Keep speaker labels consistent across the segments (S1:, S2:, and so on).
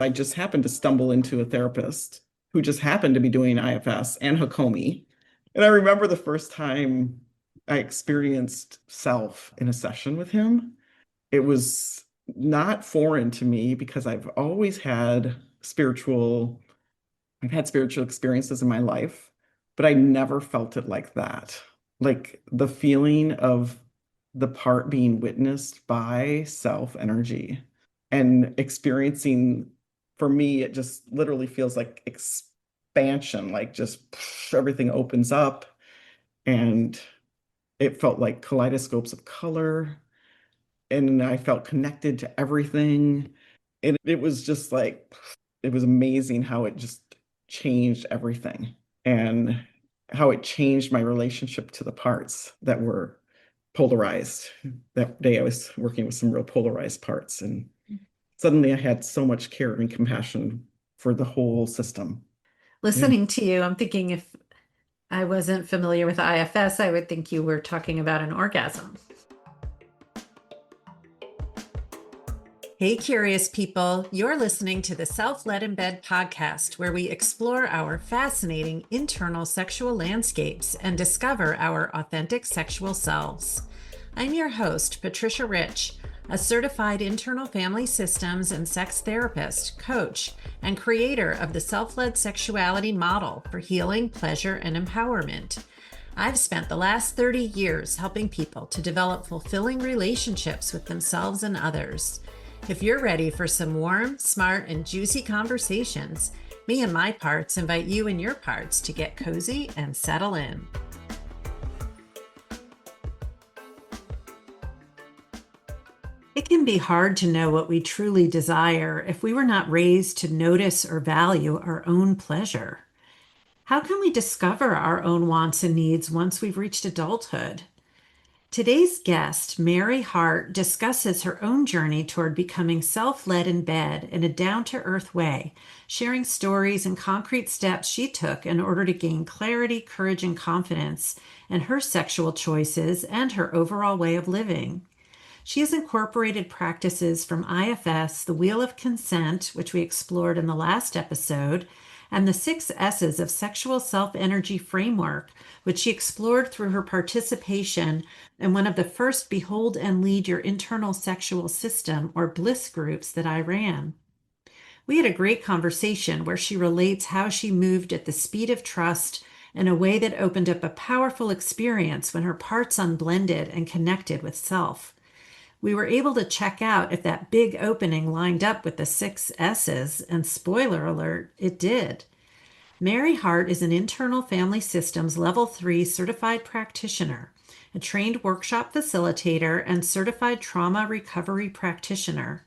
S1: I just happened to stumble into a therapist who just happened to be doing IFS and Hakomi. And I remember the first time I experienced self in a session with him. It was not foreign to me because I've had spiritual experiences in my life, but I never felt it like that. Like the feeling of the part being witnessed by self energy and experiencing, for me, it just literally feels like expansion, like just everything opens up, and it felt like kaleidoscopes of color, and I felt connected to everything. And it was just like, it was amazing how it just changed everything and how it changed my relationship to the parts that were polarized. That day I was working with some real polarized parts, and suddenly I had so much care and compassion for the whole system. Yeah.
S2: Listening to you, I'm thinking if I wasn't familiar with IFS, I would think you were talking about an orgasm. Hey, curious people, you're listening to the Self-Led in Bed podcast, where we explore our fascinating internal sexual landscapes and discover our authentic sexual selves. I'm your host, Patricia Rich, a certified internal family systems and sex therapist, coach, and creator of the Self-Led Sexuality model for healing, pleasure, and empowerment. I've spent the last 30 years helping people to develop fulfilling relationships with themselves and others. If you're ready for some warm, smart, and juicy conversations, me and my parts invite you and your parts to get cozy and settle in. It can be hard to know what we truly desire if we were not raised to notice or value our own pleasure. How can we discover our own wants and needs once we've reached adulthood? Today's guest, Mary Hart, discusses her own journey toward becoming self-led in bed in a down-to-earth way, sharing stories and concrete steps she took in order to gain clarity, courage, and confidence in her sexual choices and her overall way of living. She has incorporated practices from IFS, the Wheel of Consent, which we explored in the last episode, and the 6 S's of Sexual Self-Energy Framework, which she explored through her participation in one of the first Behold and Lead Your Internal Sexual System, or BLISS groups that I ran. We had a great conversation where she relates how she moved at the speed of trust in a way that opened up a powerful experience when her parts unblended and connected with self. We were able to check out if that big opening lined up with the 6 S's, and spoiler alert, it did. Mary Hart is an internal family systems Level 3 certified practitioner, a trained workshop facilitator, and certified trauma recovery practitioner.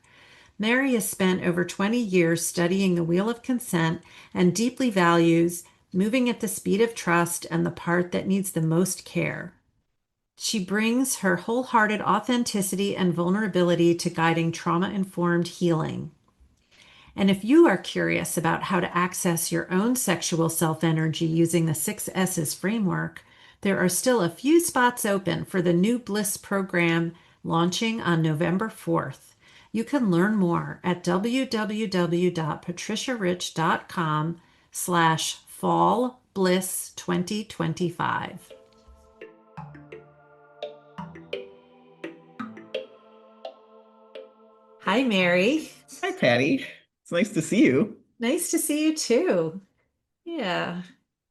S2: Mary has spent over 20 years studying the Wheel of Consent and deeply values moving at the speed of trust and the part that needs the most care. She brings her wholehearted authenticity and vulnerability to guiding trauma-informed healing. And if you are curious about how to access your own sexual self-energy using the 6 S's framework, there are still a few spots open for the new BLISS program launching on November 4th. You can learn more at www.patriciarich.com/fallbliss2025. Hi, Mary.
S1: Hi, Patty. It's nice to see you.
S2: Nice to see you too. Yeah,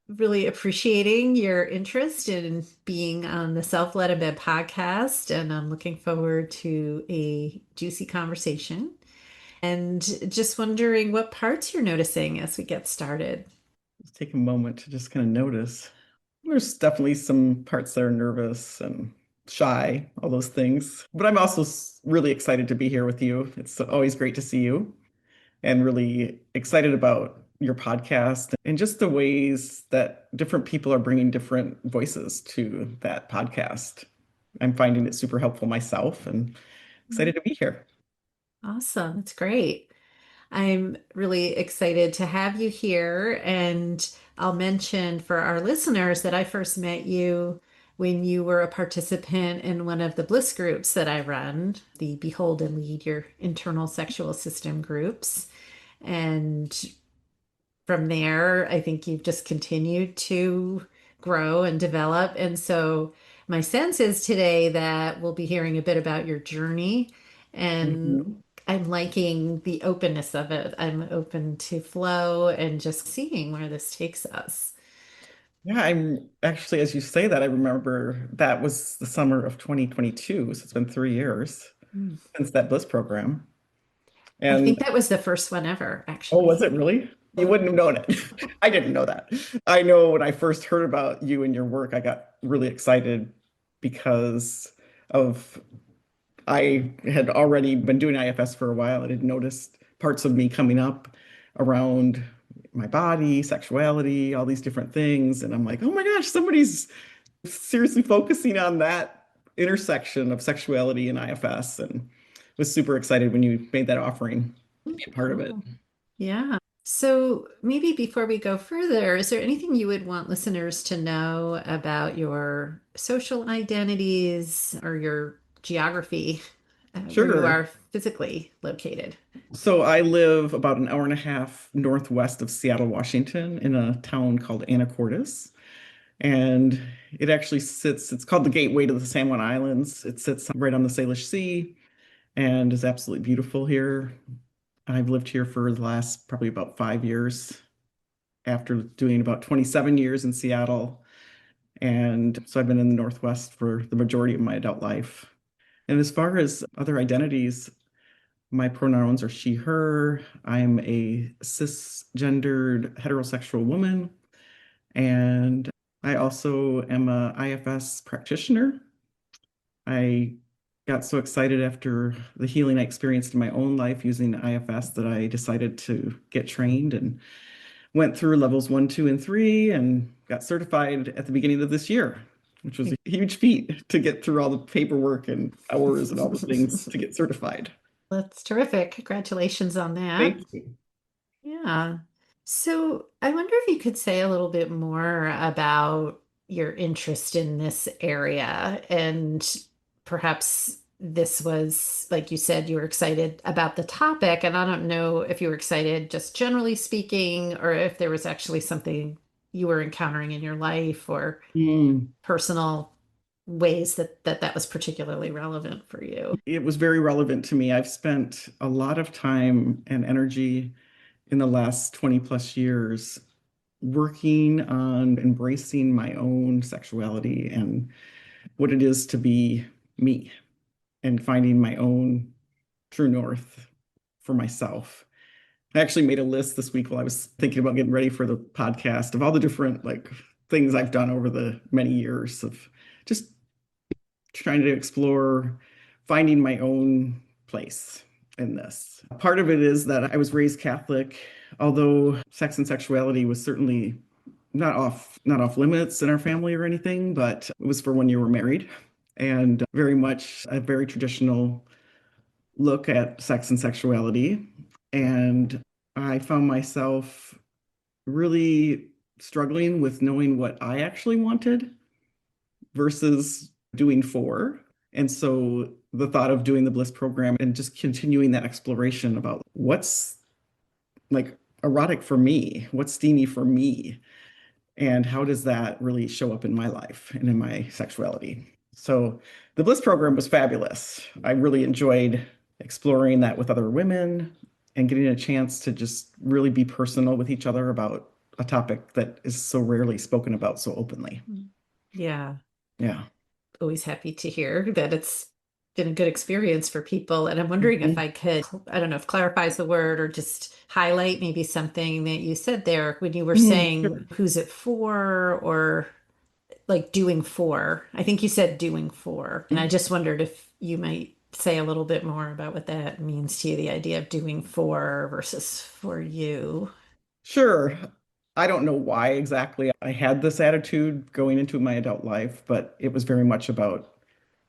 S2: really appreciating your interest in being on the Self-Led in Bed podcast, and I'm looking forward to a juicy conversation. And just wondering what parts you're noticing as we get started.
S1: Just take a moment to just kind of notice. There's definitely some parts that are nervous and shy, all those things. But I'm also really excited to be here with you. It's always great to see you, and really excited about your podcast and just the ways that different people are bringing different voices to that podcast. I'm finding it super helpful myself and excited to be here.
S2: Awesome. That's great. I'm really excited to have you here. And I'll mention for our listeners that I first met you when you were a participant in one of the Bliss groups that I run, the Behold and Lead Your Internal Sexual System groups. And from there, I think you've just continued to grow and develop. And so my sense is today that we'll be hearing a bit about your journey, and
S1: Mhm.
S2: I'm liking the openness of it. I'm open to flow and just seeing where this takes us.
S1: Yeah, I'm actually, as you say that, I remember that was the summer of 2022. So it's been 3 years
S2: Mm.
S1: since that BLISS program.
S2: I
S1: And
S2: think that was the first one ever,
S1: oh,
S2: actually.
S1: was it really? You wouldn't have known it. I didn't know that. I know when I first heard about you and your work, I got really excited because of I had already been doing IFS for a while and had noticed parts of me coming up around my body, sexuality, all these different things. And I'm like, oh my gosh, somebody's seriously focusing on that intersection of sexuality and IFS, and was super excited when you made that offering to be a part of it.
S2: Cool. Yeah. So maybe before we go further, is there anything you would want listeners to know about your social identities or your geography, where you
S1: Sure.
S2: are physically located?
S1: So I live about an hour and a half northwest of Seattle, Washington, in a town called Anacortes. And it actually sits, it's called the gateway to the San Juan Islands. It sits right on the Salish Sea and is absolutely beautiful here. I've lived here for the last probably about 5 years after doing about 27 years in Seattle. And so I've been in the Northwest for the majority of my adult life. And as far as other identities, my pronouns are she, her. I'm a cisgendered heterosexual woman. And I also am a IFS practitioner. I got so excited after the healing I experienced in my own life using IFS that I decided to get trained and went through levels 1, 2, and 3 and got certified at the beginning of this year, which was a huge feat to get through all the paperwork and hours and all the things to get certified.
S2: That's terrific. Congratulations on that.
S1: Thank you.
S2: Yeah. So I wonder if you could say a little bit more about your interest in this area, and perhaps this was, like you said, you were excited about the topic, and I don't know if you were excited just generally speaking, or if there was actually something you were encountering in your life or
S1: Mm.
S2: personal ways that was particularly relevant for you.
S1: It was very relevant to me. I've spent a lot of time and energy in the last 20 plus years working on embracing my own sexuality and what it is to be me and finding my own true north for myself. I actually made a list this week while I was thinking about getting ready for the podcast of all the different like things I've done over the many years of just trying to explore finding my own place in this. Part of it is that I was raised Catholic, although sex and sexuality was certainly not off limits in our family or anything, but it was for when you were married and very much a very traditional look at sex and sexuality. And I found myself really struggling with knowing what I actually wanted versus doing for. And so the thought of doing the BLISS program and just continuing that exploration about what's like erotic for me, what's steamy for me, and how does that really show up in my life and in my sexuality. So the BLISS program was fabulous. I really enjoyed exploring that with other women and getting a chance to just really be personal with each other about a topic that is so rarely spoken about so openly.
S2: Yeah.
S1: Yeah.
S2: Always happy to hear that it's been a good experience for people. And I'm wondering if
S1: Mhm.
S2: I could, I don't know if clarify is the word or just highlight maybe something that you said there when you were
S1: Mhm.
S2: saying
S1: Sure.
S2: who's it for or like doing for. I think you said doing for. And I just wondered if you might say a little bit more about what that means to you, the idea of doing for versus for you.
S1: Sure. I don't know why exactly I had this attitude going into my adult life, but it was very much about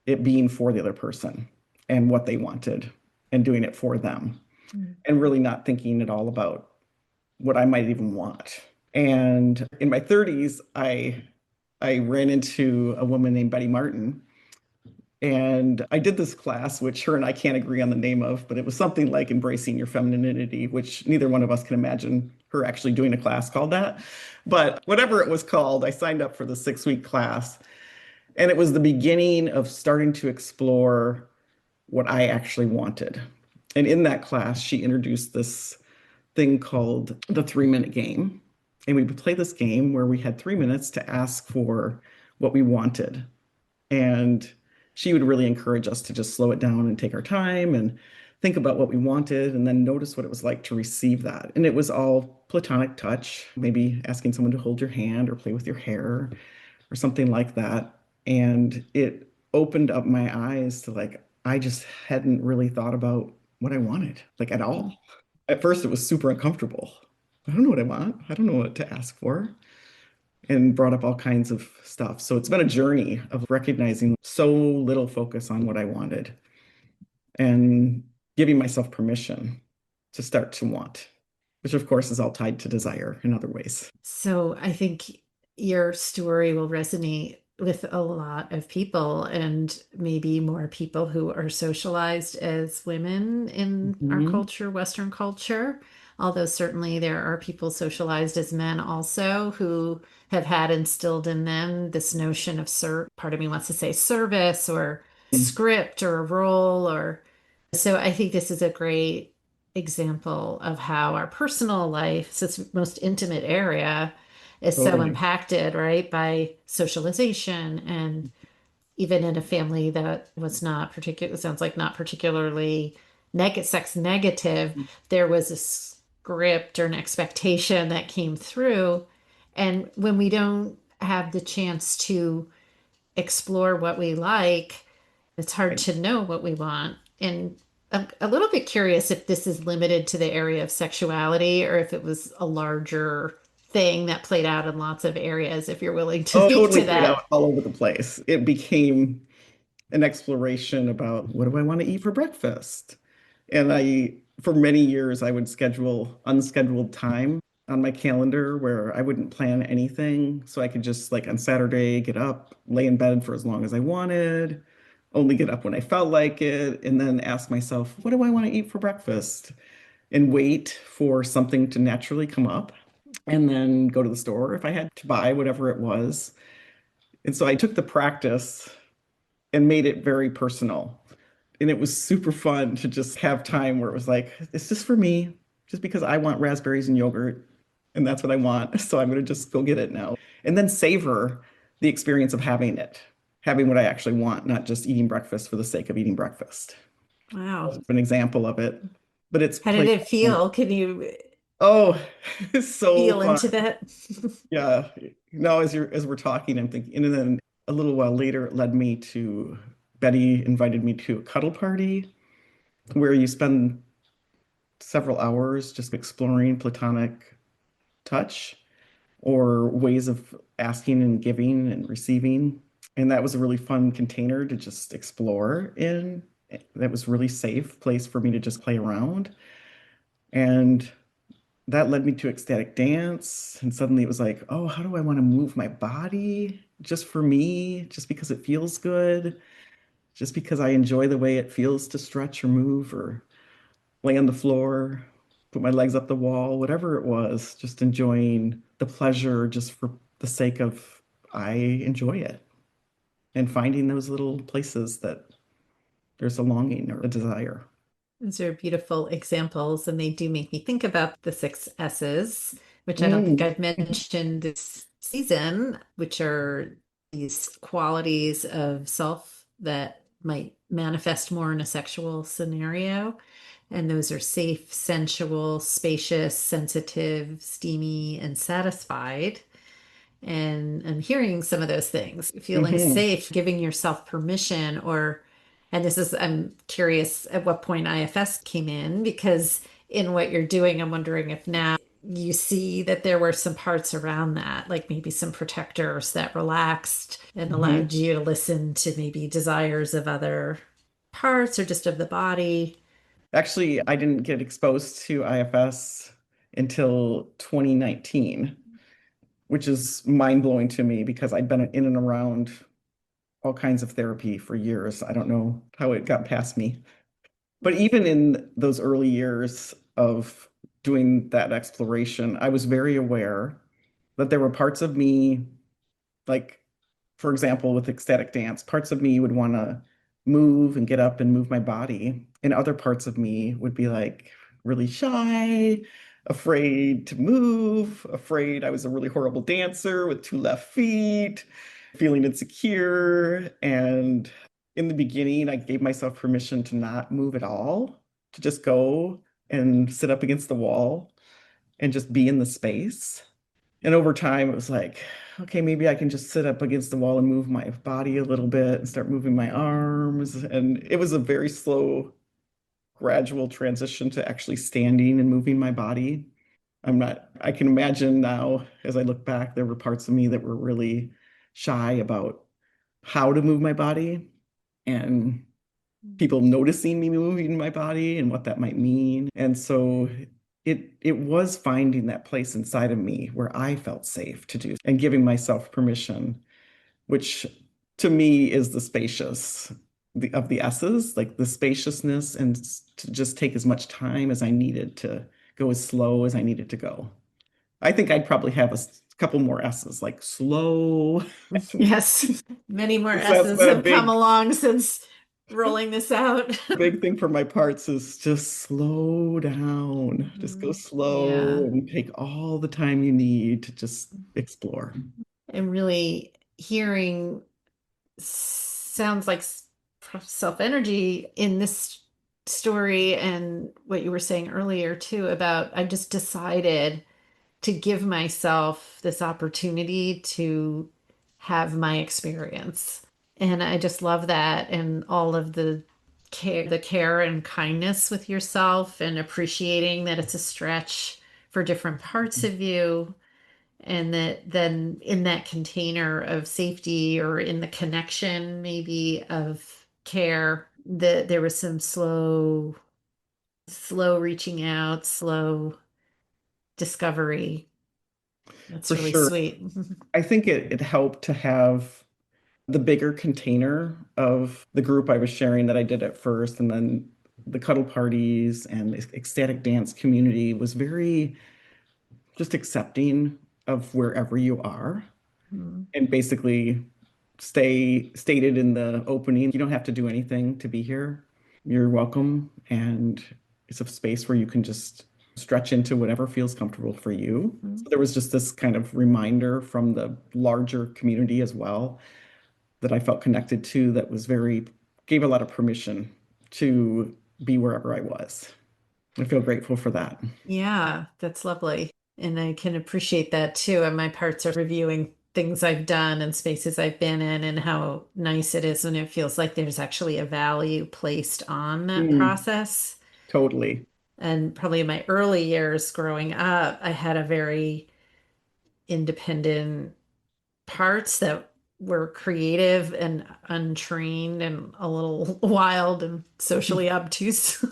S1: it being for the other person and what they wanted and doing it for them
S2: Mm.
S1: and really not thinking at all about what I might even want. And in my 30s, I ran into a woman named Betty Martin And I did this class, which her and I can't agree on the name of, but it was something like embracing your femininity, which neither one of us can imagine her actually doing a class called that. But whatever it was called, I signed up for the 6 week class. And it was the beginning of starting to explore what I actually wanted. And in that class, she introduced this thing called the 3 minute game. And we would play this game where we had 3 minutes to ask for what we wanted. And she would really encourage us to just slow it down and take our time and think about what we wanted and then notice what it was like to receive that. And it was all platonic touch, maybe asking someone to hold your hand or play with your hair or something like that. And it opened up my eyes to like, I just hadn't really thought about what I wanted, like at all. At first, it was super uncomfortable. I don't know what I want. I don't know what to ask for and brought up all kinds of stuff. So it's been a journey of recognizing so little focus on what I wanted and giving myself permission to start to want, which of course is all tied to desire in other ways.
S2: So I think your story will resonate with a lot of people, and maybe more people who are socialized as women in our
S1: Mhm.
S2: culture, Western culture. Although certainly there are people socialized as men also who have had instilled in them this notion of part of me wants to say service or script or a role or so I think this is a great example of how our personal life, so it's most intimate area, is so
S1: Totally.
S2: impacted, right, by socialization. And even in a family that was not particular, it sounds like not particularly sex negative, there was a script or an expectation that came through. And when we don't have the chance to explore what we like, it's hard
S1: Right.
S2: to know what we want. And I'm a little bit curious if this is limited to the area of sexuality or if it was a larger thing that played out in lots of areas, if you're willing to
S1: Oh,
S2: speak
S1: totally
S2: to
S1: played out
S2: that.
S1: all over the place. It became an exploration about what do I want to eat for breakfast? And for many years, I would schedule unscheduled time on my calendar where I wouldn't plan anything. So I could just, like on Saturday, get up, lay in bed for as long as I wanted, only get up when I felt like it, and then ask myself, what do I want to eat for breakfast? And wait for something to naturally come up, and then go to the store if I had to buy whatever it was. And so I took the practice and made it very personal. And it was super fun to just have time where it was like, it's just for me, just because I want raspberries and yogurt, and that's what I want. So I'm going to just go get it now. And then savor the experience of having it, having what I actually want, not just eating breakfast for the sake of eating breakfast.
S2: Wow.
S1: That's an example of it. But it's
S2: How did
S1: played.
S2: it feel? Can you
S1: Oh, it's so
S2: feel
S1: fun.
S2: into that?
S1: Yeah. No, as we're talking, I'm thinking, and then a little while later, it led me to Betty invited me to a cuddle party where you spend several hours just exploring platonic touch or ways of asking and giving and receiving. And that was a really fun container to just explore in. That was really safe place for me to just play around. And that led me to ecstatic dance. And suddenly it was like, oh, how do I want to move my body just for me, just because it feels good, just because I enjoy the way it feels to stretch or move or lay on the floor, put my legs up the wall, whatever it was, just enjoying the pleasure just for the sake of I enjoy it and finding those little places that there's a longing or a desire.
S2: Those are beautiful examples, and they do make me think about the six S's, which I don't think
S1: Mm.
S2: I've mentioned this season, which are these qualities of self that might manifest more in a sexual scenario. And those are safe, sensual, spacious, sensitive, steamy, and satisfied. And I'm hearing some of those things, feeling
S1: Hmm.
S2: safe, giving yourself permission, or, and this is, I'm curious at what point IFS came in, because in what you're doing, I'm wondering if now you see that there were some parts around that, like maybe some protectors that relaxed and
S1: Hmm.
S2: allowed you to listen to maybe desires of other parts or just of the body.
S1: Actually, I didn't get exposed to IFS until 2019, which is mind blowing to me because I'd been in and around all kinds of therapy for years. I don't know how it got past me. But even in those early years of doing that exploration, I was very aware that there were parts of me, like, for example, with ecstatic dance, parts of me would want to move and get up and move my body, and other parts of me would be like really shy, afraid to move, afraid I was a really horrible dancer with two left feet, feeling insecure. And in the beginning, I gave myself permission to not move at all, to just go and sit up against the wall and just be in the space. And over time, it was like, okay, maybe I can just sit up against the wall and move my body a little bit and start moving my arms. And it was a very slow, gradual transition to actually standing and moving my body. I can imagine now as I look back, there were parts of me that were really shy about how to move my body and people noticing me moving my body and what that might mean. And so it was finding that place inside of me where I felt safe to do and giving myself permission, which to me is the spacious of the S's, like the spaciousness and to just take as much time as I needed to go as slow as I needed to go. I think I'd probably have a couple more S's, like slow.
S2: Yes, many more
S1: That's
S2: S's
S1: been a
S2: have come along since rolling this out.
S1: big thing for my parts is just slow down. Just go
S2: Mhm.
S1: slow
S2: Yeah.
S1: and take all the time you need to just explore.
S2: And really hearing sounds like self energy in this story and what you were saying earlier too about I just decided to give myself this opportunity to have my experience. And I just love that and all of the care and kindness with yourself and appreciating that it's a stretch for different parts of you and that then in that container of safety or in the connection maybe of care that there was some slow reaching out, slow discovery. That's
S1: For
S2: really
S1: sure.
S2: sweet.
S1: I think it helped to have the bigger container of the group I was sharing that I did at first, and then the cuddle parties and the ecstatic dance community was very just accepting of wherever you are.
S2: Mhm.
S1: And basically stated in the opening, you don't have to do anything to be here. You're welcome. And it's a space where you can just stretch into whatever feels comfortable for you. So
S2: Mhm.
S1: there was just this kind of reminder from the larger community as well that I felt connected to that was gave a lot of permission to be wherever I was. I feel grateful for that.
S2: Yeah, that's lovely. And I can appreciate that too. And my parts are reviewing things I've done and spaces I've been in and how nice it is when it feels like there's actually a value placed on that
S1: Mm,
S2: process.
S1: totally.
S2: And probably in my early years growing up, I had a very independent parts that were creative and untrained and a little wild and socially obtuse.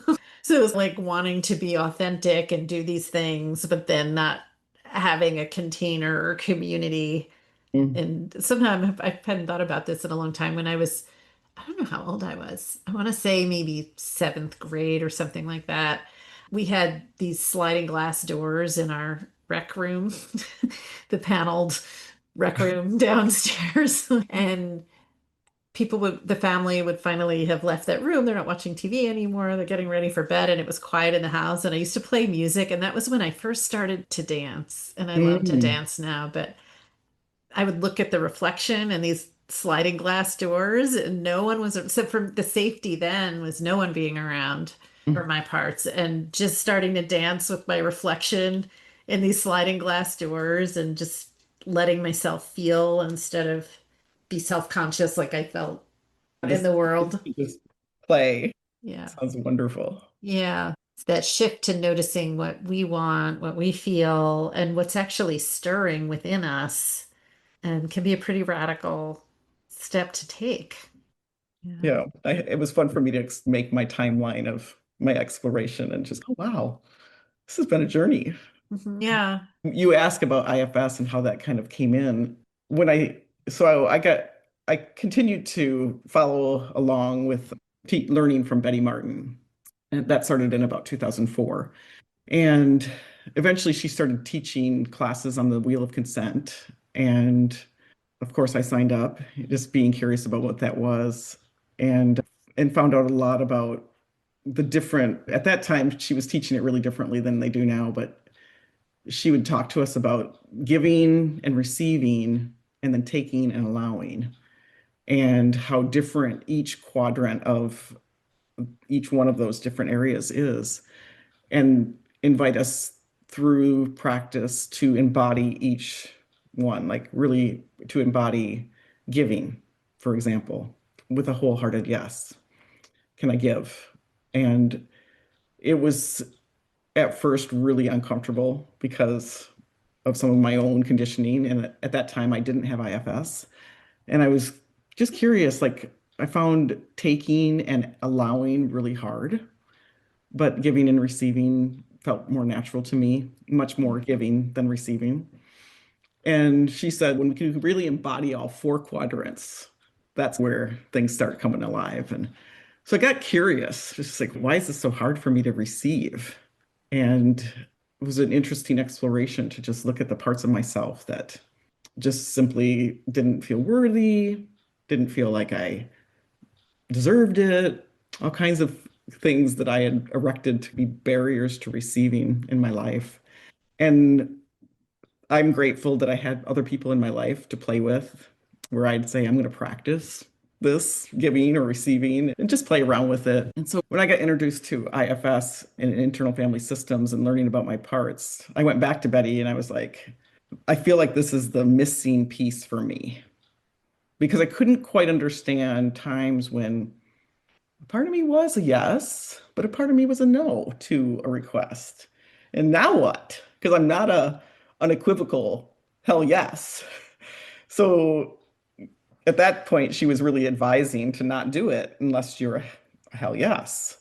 S2: So it was like wanting to be authentic and do these things, but then not having a container or community.
S1: Mm,
S2: And sometimes I hadn't thought about this in a long time when I don't know how old I was. I want to say maybe seventh grade or something like that. We had these sliding glass doors in our rec room, the paneled rec room downstairs. And the family would finally have left that room. They're not watching TV anymore. They're getting ready for bed, and it was quiet in the house. And I used to play music, and that was when I first started to dance. And I love to
S1: mm,
S2: dance now, but I would look at the reflection and these sliding glass doors, and no one was, except for the safety then, was no one being around for
S1: mm.
S2: my parts. And just starting to dance with my reflection in these sliding glass doors and just letting myself feel instead of be self-conscious like I felt in
S1: Just,
S2: the world.
S1: just play.
S2: Yeah.
S1: Sounds wonderful.
S2: Yeah. It's that shift to noticing what we want, what we feel, and what's actually stirring within us, and can be a pretty radical step to take. Yeah.
S1: Yeah, it was fun for me to make my timeline of my exploration and just, oh, wow, this has been a journey.
S2: Mhm. Yeah.
S1: You ask about IFS and how that kind of came in. When I, so I got I continued to follow along with learning from Betty Martin. And that started in about 2004. And eventually she started teaching classes on the Wheel of Consent. And of course, I signed up, just being curious about what that was, and and found out a lot about the different. At that time, she was teaching it really differently than they do now, but she would talk to us about giving and receiving, and then taking and allowing, and how different each quadrant of each one of those different areas is, and invite us through practice to embody each one, like really to embody giving, for example, with a wholehearted yes. Can I give? And it was at first really uncomfortable because of some of my own conditioning. And at that time, I didn't have IFS. And I was just curious, like, I found taking and allowing really hard, but giving and receiving felt more natural to me, much more giving than receiving. And she said, when we can really embody all four quadrants, that's where things start coming alive. And so I got curious, just like, why is this so hard for me to receive? And it was an interesting exploration to just look at the parts of myself that just simply didn't feel worthy, didn't feel like I deserved it, all kinds of things that I had erected to be barriers to receiving in my life. And I'm grateful that I had other people in my life to play with, where I'd say, I'm going to practice this giving or receiving and just play around with it. And so when I got introduced to IFS and internal family systems and learning about my parts, I went back to Betty and I was like, I feel like this is the missing piece for me because I couldn't quite understand times when a part of me was a yes, but a part of me was a no to a request. And now what? Because I'm not a unequivocal hell yes. So at that point, she was really advising to not do it unless you're a hell yes.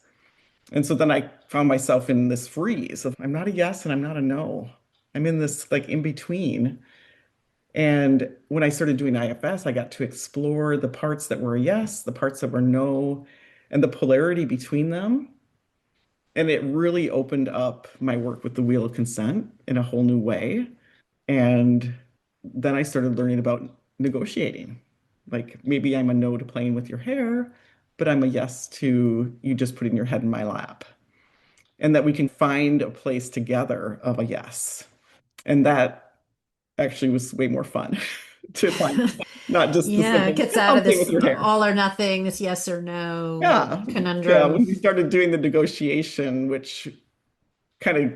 S1: And so then I found myself in this freeze of I'm not a yes and I'm not a no. I'm in this like in between. And when I started doing IFS, I got to explore the parts that were a yes, the parts that were no, and the polarity between them. And it really opened up my work with the Wheel of Consent in a whole new way. And then I started learning about negotiating. Like maybe I'm a no to playing with your hair, but I'm a yes to you just putting your head in my lap. And that we can find a place together of a yes. And that actually was way more fun to find, not just the
S2: Yeah, it
S1: simple,
S2: gets
S1: yes,
S2: out
S1: I'm
S2: of
S1: playing with
S2: this
S1: your hair.
S2: all or nothing, this yes or no
S1: Yeah. Yeah.
S2: conundrum.
S1: When we started doing the negotiation, which kind of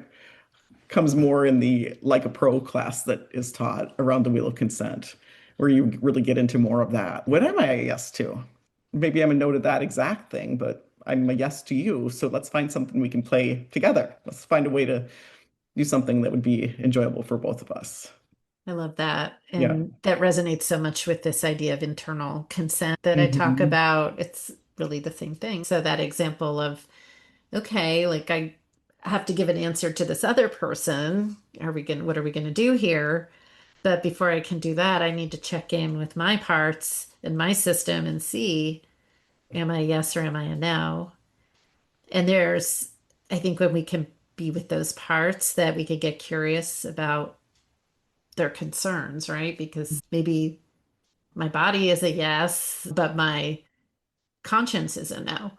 S1: comes more in the like a pro class that is taught around the Wheel of Consent, where you really get into more of that. What am I a yes to? Maybe I'm a no to that exact thing, but I'm a yes to you. So let's find something we can play together. Let's find a way to do something that would be enjoyable for both of us.
S2: I love that.
S1: Yeah.
S2: And that resonates so much with this idea of internal consent that I talk
S1: Hmm.
S2: about. It's really the same thing. So that example of, okay, like I have to give an answer to this other person. What are we going to do here? But before I can do that, I need to check in with my parts in my system and see, am I a yes or am I a no? And I think when we can be with those parts that we could get curious about their concerns, right? Because maybe my body is a yes, but my conscience is a no.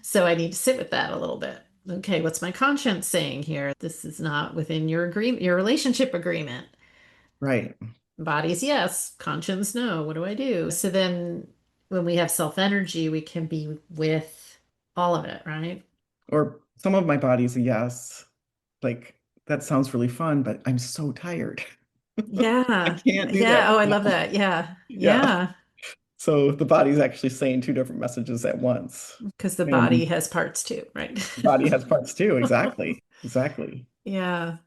S2: So I need to sit with that a little bit. Okay, what's my conscience saying here? This is not within your agreement, your relationship agreement.
S1: Right.
S2: Body's yes, conscience no. What do I do? So then when we have self energy, we can be with all of it, right?
S1: Or some of my body's a yes. Like that sounds really fun, but I'm so tired. I
S2: Yeah.
S1: can't do that
S2: Yeah. Oh,
S1: right
S2: I love
S1: now.
S2: that. Yeah.
S1: Yeah.
S2: Yeah.
S1: So the body's actually saying two different messages at once.
S2: Because the body
S1: And
S2: has parts too, right?
S1: the body has parts too. Exactly. Exactly.
S2: Yeah.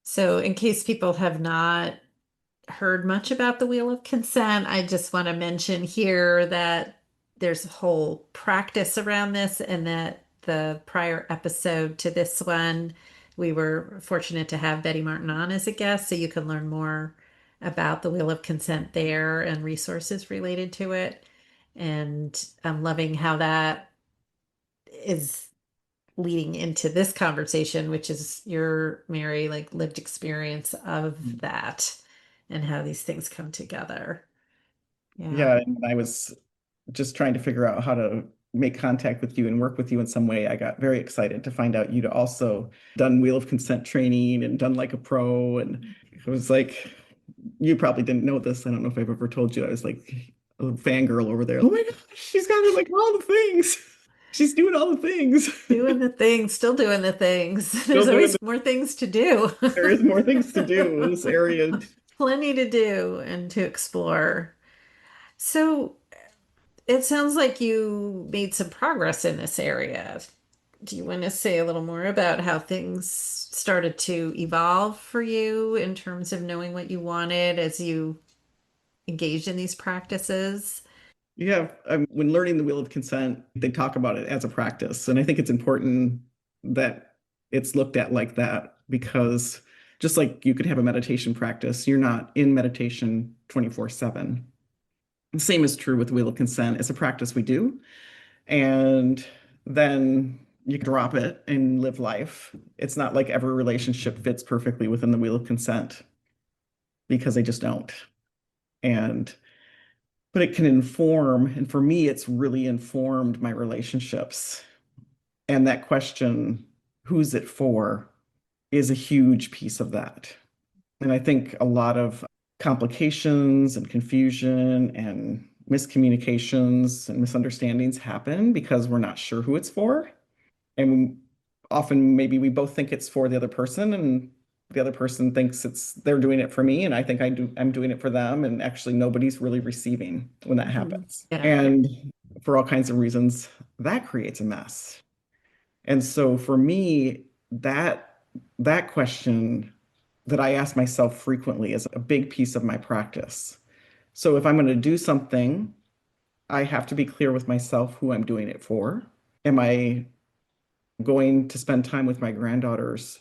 S2: So, in case people have not heard much about the Wheel of Consent, I just want to mention here that there's a whole practice around this, and that the prior episode to this one, we were fortunate to have Betty Martin on as a guest, so you can learn more about the Wheel of Consent there and resources related to it. And I'm loving how that is leading into this conversation, which is your, Mary, like lived experience of that and how these things come together. Yeah.
S1: Yeah, and I was just trying to figure out how to make contact with you and work with you in some way. I got very excited to find out you'd also done Wheel of Consent training and done like a pro. And it was like, you probably didn't know this. I don't know if I've ever told you. I was like a fangirl over there. Oh my gosh, she's got like all the things. She's doing all the things.
S2: Doing the things, still doing the things.
S1: Still
S2: There's
S1: doing
S2: always more things to do.
S1: there is more things to do in this area.
S2: Plenty to do and to explore. So it sounds like you made some progress in this area. Do you want to say a little more about how things started to evolve for you in terms of knowing what you wanted as you engaged in these practices?
S1: Yeah, when learning the Wheel of Consent, they talk about it as a practice. And I think it's important that it's looked at like that because just like you could have a meditation practice, you're not in meditation 24/7. The same is true with Wheel of Consent. It's a practice we do, and then you drop it and live life. It's not like every relationship fits perfectly within the Wheel of Consent because they just don't. And but it can inform, and for me, it's really informed my relationships. And that question, who's it for, is a huge piece of that. And I think a lot of complications and confusion and miscommunications and misunderstandings happen because we're not sure who it's for. And often maybe we both think it's for the other person and the other person thinks it's they're doing it for me and I think I'm doing it for them and actually nobody's really receiving when that
S2: Mhm.
S1: happens.
S2: Yeah.
S1: And for all kinds of reasons, that creates a mess. And so for me, that question that I ask myself frequently is a big piece of my practice. So if I'm going to do something, I have to be clear with myself who I'm doing it for. Am I going to spend time with my granddaughters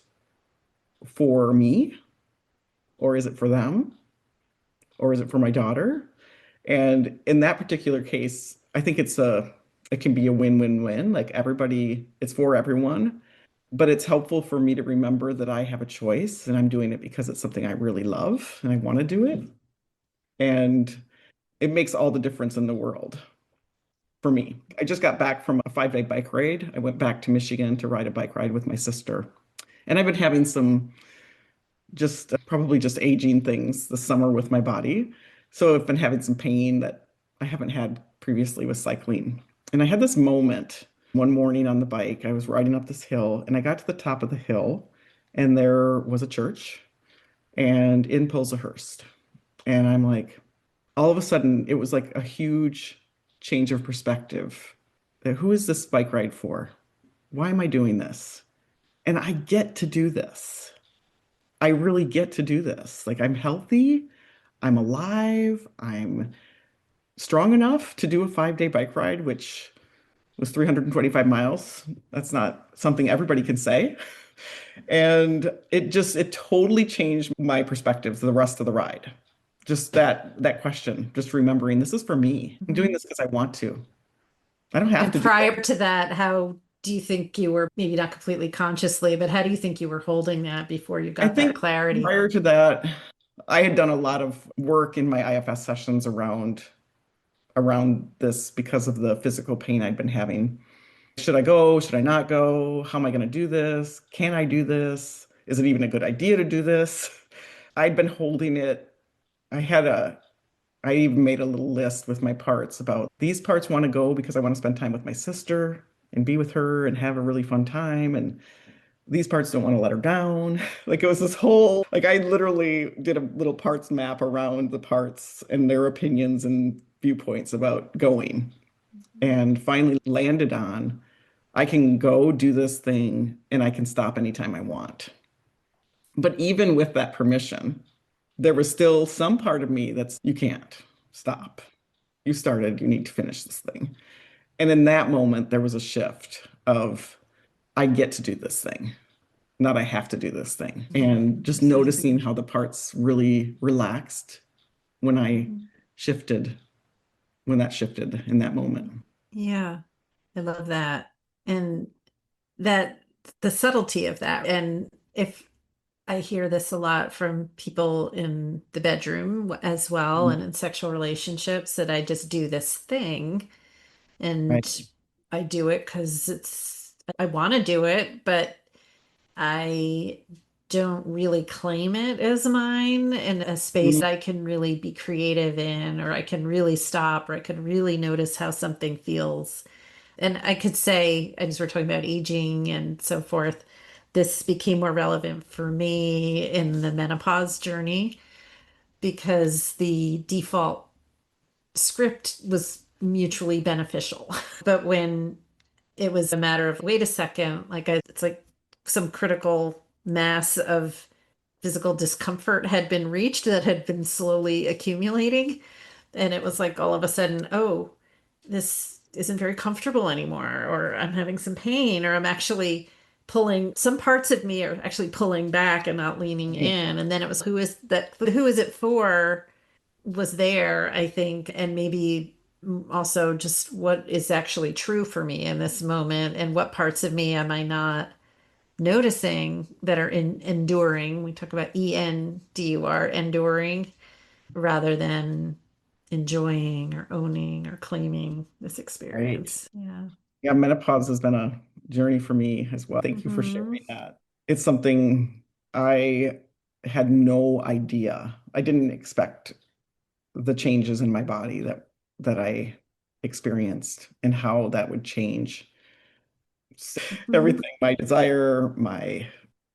S1: for me, or is it for them, or is it for my daughter? And in that particular case, I think it can be a win-win-win. Like everybody, it's for everyone, but it's helpful for me to remember that I have a choice and I'm doing it because it's something I really love and I want to do it. And it makes all the difference in the world for me. I just got back from a 5-day bike ride. I went back to Michigan to ride a bike ride with my sister. And I've been having some just probably just aging things this summer with my body. So I've been having some pain that I haven't had previously with cycling. And I had this moment one morning on the bike. I was riding up this hill and I got to the top of the hill and there was a church and in pulls a hearse. And I'm like, all of a sudden, it was like a huge change of perspective. Who is this bike ride for? Why am I doing this? And I get to do this. I really get to do this. Like I'm healthy, I'm alive, I'm strong enough to do a 5-day bike ride, which was 325 miles. That's not something everybody can say. And it totally changed my perspective for the rest of the ride. Just that question, just remembering this is for me. I'm doing
S2: Mhm.
S1: this because I want to. I don't have
S2: And
S1: to do it.
S2: prior to that, how do you think you were, maybe not completely consciously, but how do you think you were holding that before you
S1: I
S2: got that
S1: think
S2: clarity?
S1: prior to that, I had done a lot of work in my IFS sessions around this because of the physical pain I'd been having. Should I go? Should I not go? How am I going to do this? Can I do this? Is it even a good idea to do this? I'd been holding it. I had a I even made a little list with my parts about these parts want to go because I want to spend time with my sister and be with her and have a really fun time. And these parts don't want to let her down. Like it was this whole, like I literally did a little parts map around the parts and their opinions and viewpoints about going. And finally landed on I can go do this thing and I can stop anytime I want. But even with that permission, there was still some part of me that's you can't stop. You started, you need to finish this thing. And in that moment, there was a shift of I get to do this thing. not I have to do this thing. And just noticing how the parts really relaxed when I
S2: Mhm.
S1: shifted, when that shifted in that moment.
S2: Yeah, I love that. And that the subtlety of that. And if I hear this a lot from people in the bedroom as well
S1: Mhm.
S2: and in sexual relationships that I just do this thing
S1: Right.
S2: and I do it because I want to do it, but I don't really claim it as mine in a space
S1: Mhm.
S2: that I can really be creative in, or I can really stop, or I can really notice how something feels. And I could say, as we're talking about aging and so forth, this became more relevant for me in the menopause journey because the default script was mutually beneficial. But when it was a matter of, wait a second, it's like some critical mass of physical discomfort had been reached that had been slowly accumulating. And it was like all of a sudden, oh, this isn't very comfortable anymore, or I'm having some pain, or I'm actually pulling some parts of me are actually pulling back and not leaning
S1: Right.
S2: in. And then it was who is it for was there, I think, and maybe also just what is actually true for me in this moment and what parts of me am I not noticing that are enduring. We talk about ENDUR, enduring, rather than enjoying or owning or claiming this
S1: Right.
S2: experience. Yeah.
S1: Yeah, menopause has been a journey for me as well. Thank you for
S2: Hmm.
S1: sharing that. It's something I had no idea. I didn't expect the changes in my body that I experienced and how that would change
S2: Hmm.
S1: everything, my desire, my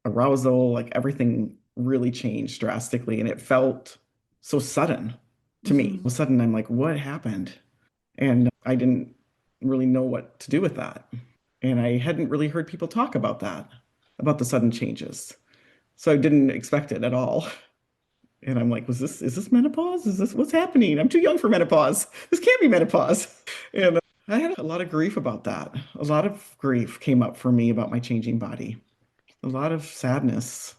S1: arousal, like everything really changed drastically. And it felt so sudden to me. All
S2: Hmm.
S1: of a sudden, I'm like, what happened? And I didn't really know what to do with that. And I hadn't really heard people talk about that, about the sudden changes. So I didn't expect it at all. And I'm like, is this menopause? Is this what's happening? I'm too young for menopause. This can't be menopause. And I had a lot of grief about that. A lot of grief came up for me about my changing body. A lot of sadness,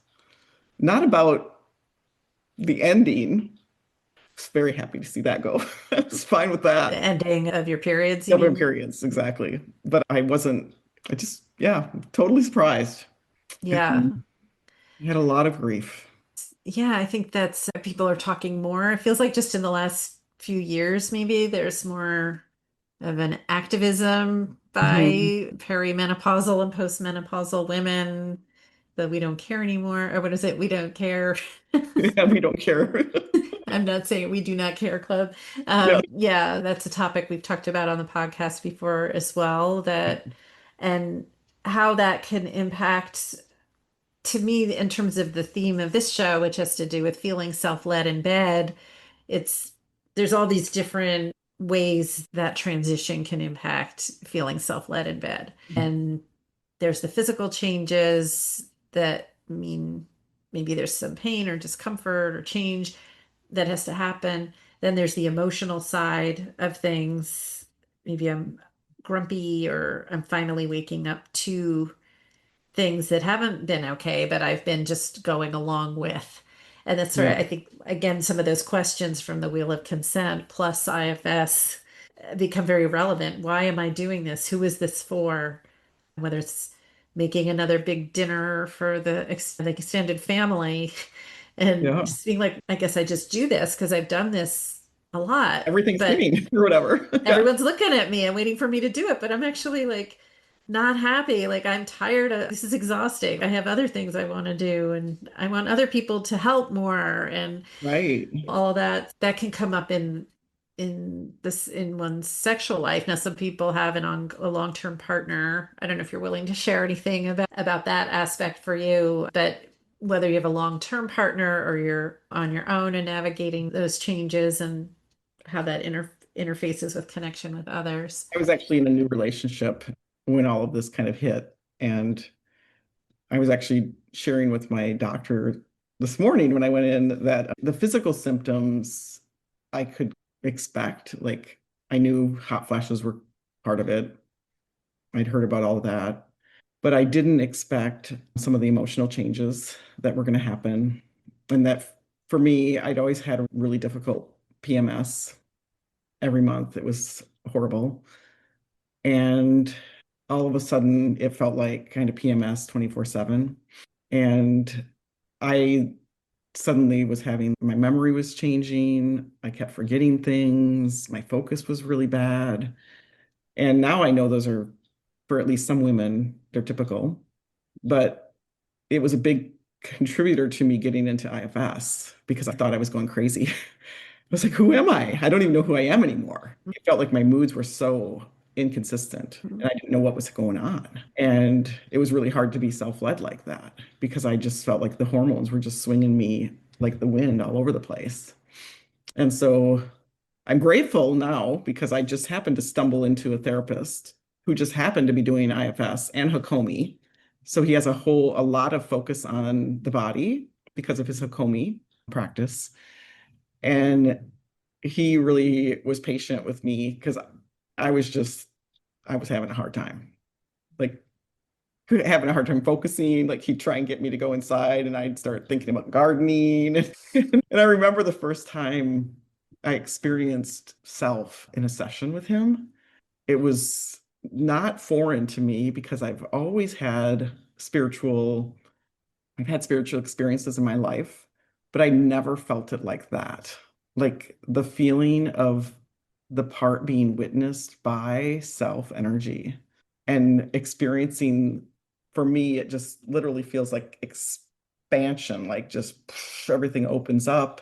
S1: not about the ending. I was very happy to see that go. I was fine with
S2: The
S1: that.
S2: ending of your periods, you
S1: Seven
S2: mean?
S1: periods, exactly. But I just, yeah, totally surprised.
S2: Yeah.
S1: I had a lot of grief.
S2: Yeah, I think that's people are talking more. It feels like just in the last few years, maybe there's more of an activism
S1: Mhm.
S2: by perimenopausal and postmenopausal women that we don't care anymore. Or what is it? We don't care.
S1: Yeah, we don't care.
S2: I'm not saying we do not care club.
S1: Yeah.
S2: Yeah, that's a topic we've talked about on the podcast before as well, that and how that can impact to me in terms of the theme of this show, which has to do with feeling self-led in bed. It's there's all these different ways that transition can impact feeling self-led in bed. And there's the physical changes that mean maybe there's some pain or discomfort or change that has to happen. Then there's the emotional side of things. Maybe I'm grumpy or I'm finally waking up to things that haven't been okay, but I've been just going along with. And that's where
S1: Yeah.
S2: I think, again, some of those questions from the Wheel of Consent plus IFS become very relevant. Why am I doing this? Who is this for? Whether it's making another big dinner for the extended family and
S1: Yeah.
S2: just being like, I guess I just do this because I've done this a lot,
S1: Everything's
S2: but
S1: spinning or whatever. Yeah.
S2: everyone's looking at me and waiting for me to do it, but I'm actually like not happy. Like I'm tired of this is exhausting. I have other things I want to do and I want other people to help more and
S1: Right.
S2: all that can come up in one's sexual life. Now some people have a long-term partner. I don't know if you're willing to share anything about that aspect for you, but whether you have a long-term partner or you're on your own and navigating those changes and how that interfaces with connection with others.
S1: I was actually in a new relationship when all of this kind of hit. And I was actually sharing with my doctor this morning when I went in that the physical symptoms I could expect, like I knew hot flashes were part of it. I'd heard about all of that. but I didn't expect some of the emotional changes that were going to happen. And that for me, I'd always had a really difficult PMS every month. It was horrible. And all of a sudden, it felt like kind of PMS 24/7. And I suddenly was having my memory was changing. I kept forgetting things. My focus was really bad. And now I know those are, for at least some women, they're typical. But it was a big contributor to me getting into IFS because I thought I was going crazy. I was like, who am I? I don't even know who I am anymore. It felt like my moods were so inconsistent and I didn't know what was going on. And it was really hard to be self-led like that because I just felt like the hormones were just swinging me like the wind all over the place. And so I'm grateful now because I just happened to stumble into a therapist who just happened to be doing IFS and Hakomi. So he has a lot of focus on the body because of his Hakomi practice. And he really was patient with me because I was having a hard time. Like having a hard time focusing. Like he'd try and get me to go inside and I'd start thinking about gardening. And I remember the first time I experienced self in a session with him. It was not foreign to me because I've had spiritual experiences in my life, but I never felt it like that. Like the feeling of the part being witnessed by self energy and experiencing, for me, it just literally feels like expansion, like just everything opens up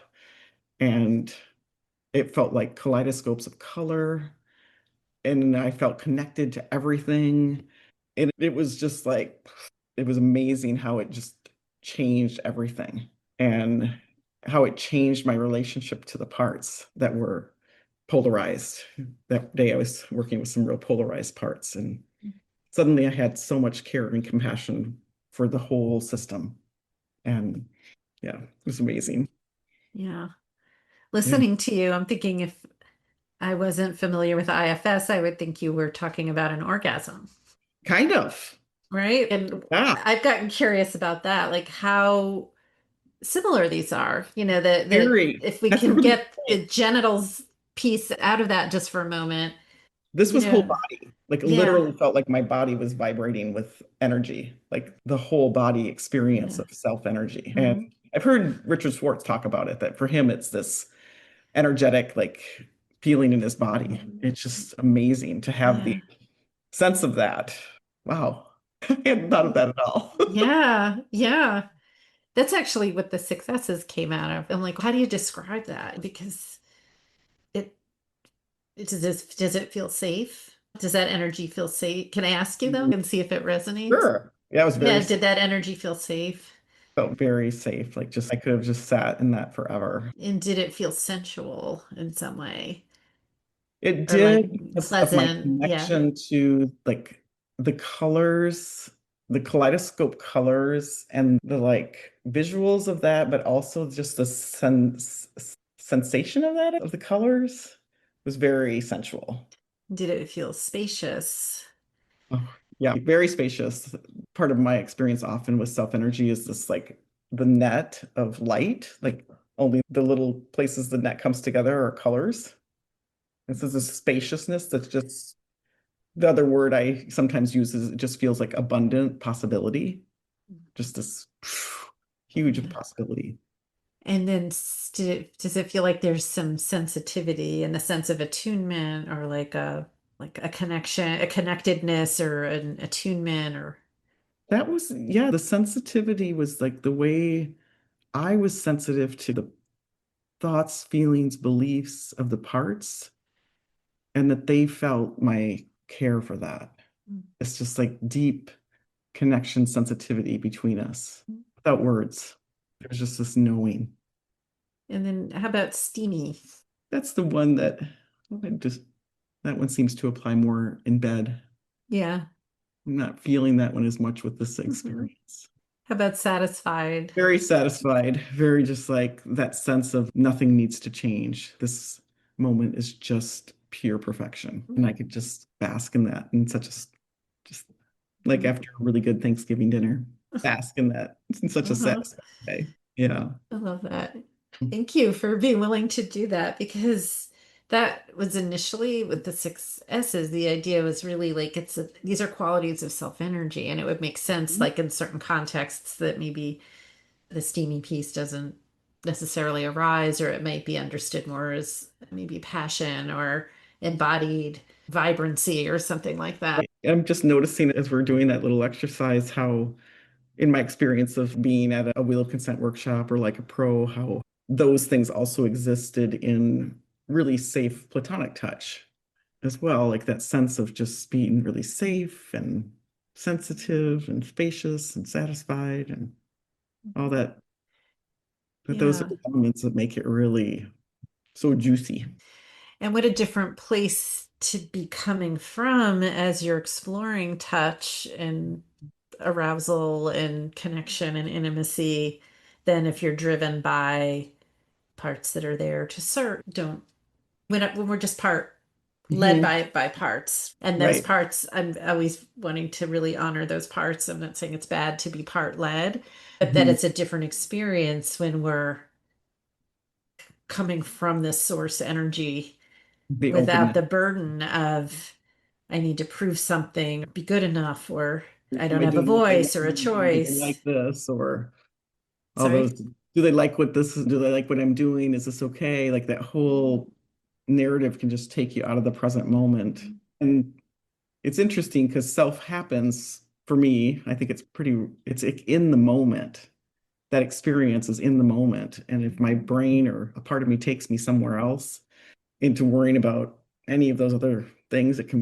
S1: and it felt like kaleidoscopes of color and I felt connected to everything. And it was just like, it was amazing how it just changed everything and how it changed my relationship to the parts that were polarized. That day I was working with some real polarized parts, and suddenly I had so much care and compassion for the whole system. And yeah, it was amazing.
S2: Yeah.
S1: Yeah,
S2: Listening to you, I'm thinking if I wasn't familiar with IFS, I would think you were talking about an orgasm,
S1: kind of.
S2: right? And
S1: Yeah,
S2: I've gotten curious about that, like how similar these are. That
S1: very.
S2: if we
S1: That's a
S2: can
S1: really
S2: get
S1: cool.
S2: the genitals piece out of that just for a moment,
S1: This
S2: you
S1: was whole
S2: know,
S1: body. Like
S2: yeah,
S1: literally felt like my body was vibrating with energy, like the whole body experience
S2: yeah.
S1: of self energy. And
S2: Mhm.
S1: I've heard Richard Schwartz talk about it, that for him, it's this energetic, like feeling in his body. It's just amazing to have the
S2: Yeah.
S1: sense of that. Wow. I hadn't thought of that at all.
S2: Yeah, yeah. That's actually what the successes came out of. I'm like, how do you describe that? Because it does it feel safe? Does that energy feel safe? Can I ask you though and see if it resonates?
S1: Sure. Yeah, it was very
S2: Yeah,
S1: safe.
S2: did that energy feel safe?
S1: Felt very safe. Like just I could have just sat in that forever.
S2: And did it feel sensual in some way?
S1: It
S2: Or like
S1: did because of my
S2: pleasant? Yeah.
S1: connection to like the colors, the kaleidoscope colors and the like visuals of that, but also just the sensation of that, of the colors was very sensual.
S2: Did it feel spacious?
S1: Oh, yeah, very spacious. Part of my experience often with self energy is this like the net of light, like only the little places the net comes together are colors. This is a spaciousness that's just the other word I sometimes use is it just feels like abundant possibility, just this huge
S2: Yeah.
S1: possibility.
S2: And then does it feel like there's some sensitivity and a sense of attunement or like a connection, a connectedness or an attunement or
S1: That was, yeah, the sensitivity was like the way I was sensitive to the thoughts, feelings, beliefs of the parts, and that they felt my care for that. It's just like deep connection, sensitivity between us without words. There's just this knowing.
S2: and then how about steamy?
S1: That's the one that I just, that one seems to apply more in bed.
S2: Yeah.
S1: I'm not feeling that one as much with this
S2: Mhm.
S1: experience.
S2: How about satisfied?
S1: Very satisfied, very just like that sense of nothing needs to change. This moment is just pure perfection. And I could just bask in that in such a just like after a really good Thanksgiving dinner, bask in that in such a
S2: Uh-huh.
S1: satisfying way. Yeah.
S2: I love that. Thank you for being willing to do that because that was initially with the six S's. The idea was really like these are qualities of self-energy, and it would make sense, like in certain contexts, that maybe the steamy piece doesn't necessarily arise, or it might be understood more as maybe passion or embodied vibrancy or something like that.
S1: I'm just noticing as we're doing that little exercise how, in my experience of being at a Wheel of Consent workshop or like a pro, how those things also existed in really safe platonic touch as well. Like that sense of just being really safe and sensitive and spacious and satisfied and all that. But those are
S2: Yeah.
S1: the elements that make it really so juicy.
S2: And what a different place to be coming from as you're exploring touch and arousal and connection and intimacy than if you're driven by parts that are there to serve. Don't when we're just part led
S1: Mhm.
S2: by parts. And those
S1: Right.
S2: parts, I'm always wanting to really honor those parts. I'm not saying it's bad to be part led, but that
S1: Mhm.
S2: it's a different experience when we're coming from this source energy
S1: The
S2: without
S1: openness.
S2: the burden of I need to prove something, be good enough, or I
S1: Am
S2: don't
S1: I
S2: have a
S1: doing what they
S2: voice or a
S1: want? Or do they
S2: choice.
S1: like this? Or all
S2: Sorry?
S1: those, do they like what this is? Do they like what I'm doing? Is this okay? Like that whole narrative can just take you out of the present moment. And it's interesting because self happens for me. I think it's in the moment. That experience is in the moment. And if my brain or a part of me takes me somewhere else into worrying about any of those other things that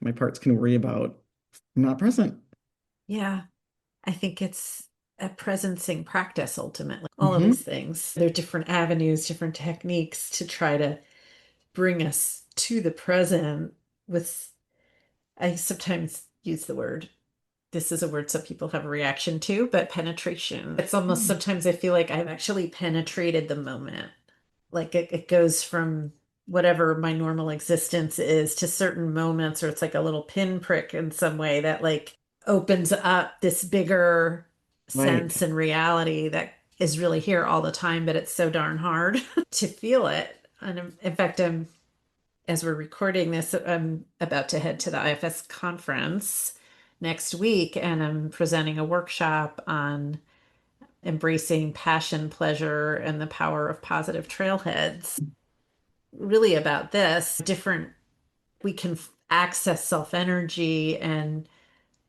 S1: my parts can worry about, I'm not present.
S2: Yeah, I think it's a presencing practice ultimately. All of
S1: Hmm.
S2: these things, there are different avenues, different techniques to try to bring us to the present with, I sometimes use the word, this is a word some people have a reaction to, but penetration. It's almost sometimes I feel like I've actually penetrated the moment. Like it goes from whatever my normal existence is to certain moments, or it's like a little pinprick in some way that like opens up this bigger
S1: Right.
S2: sense and reality that is really here all the time, but it's so darn hard to feel it. And in fact, as we're recording this, I'm about to head to the IFS conference next week, and I'm presenting a workshop on embracing passion, pleasure, and the power of positive trailheads. Really about this different, we can access self energy and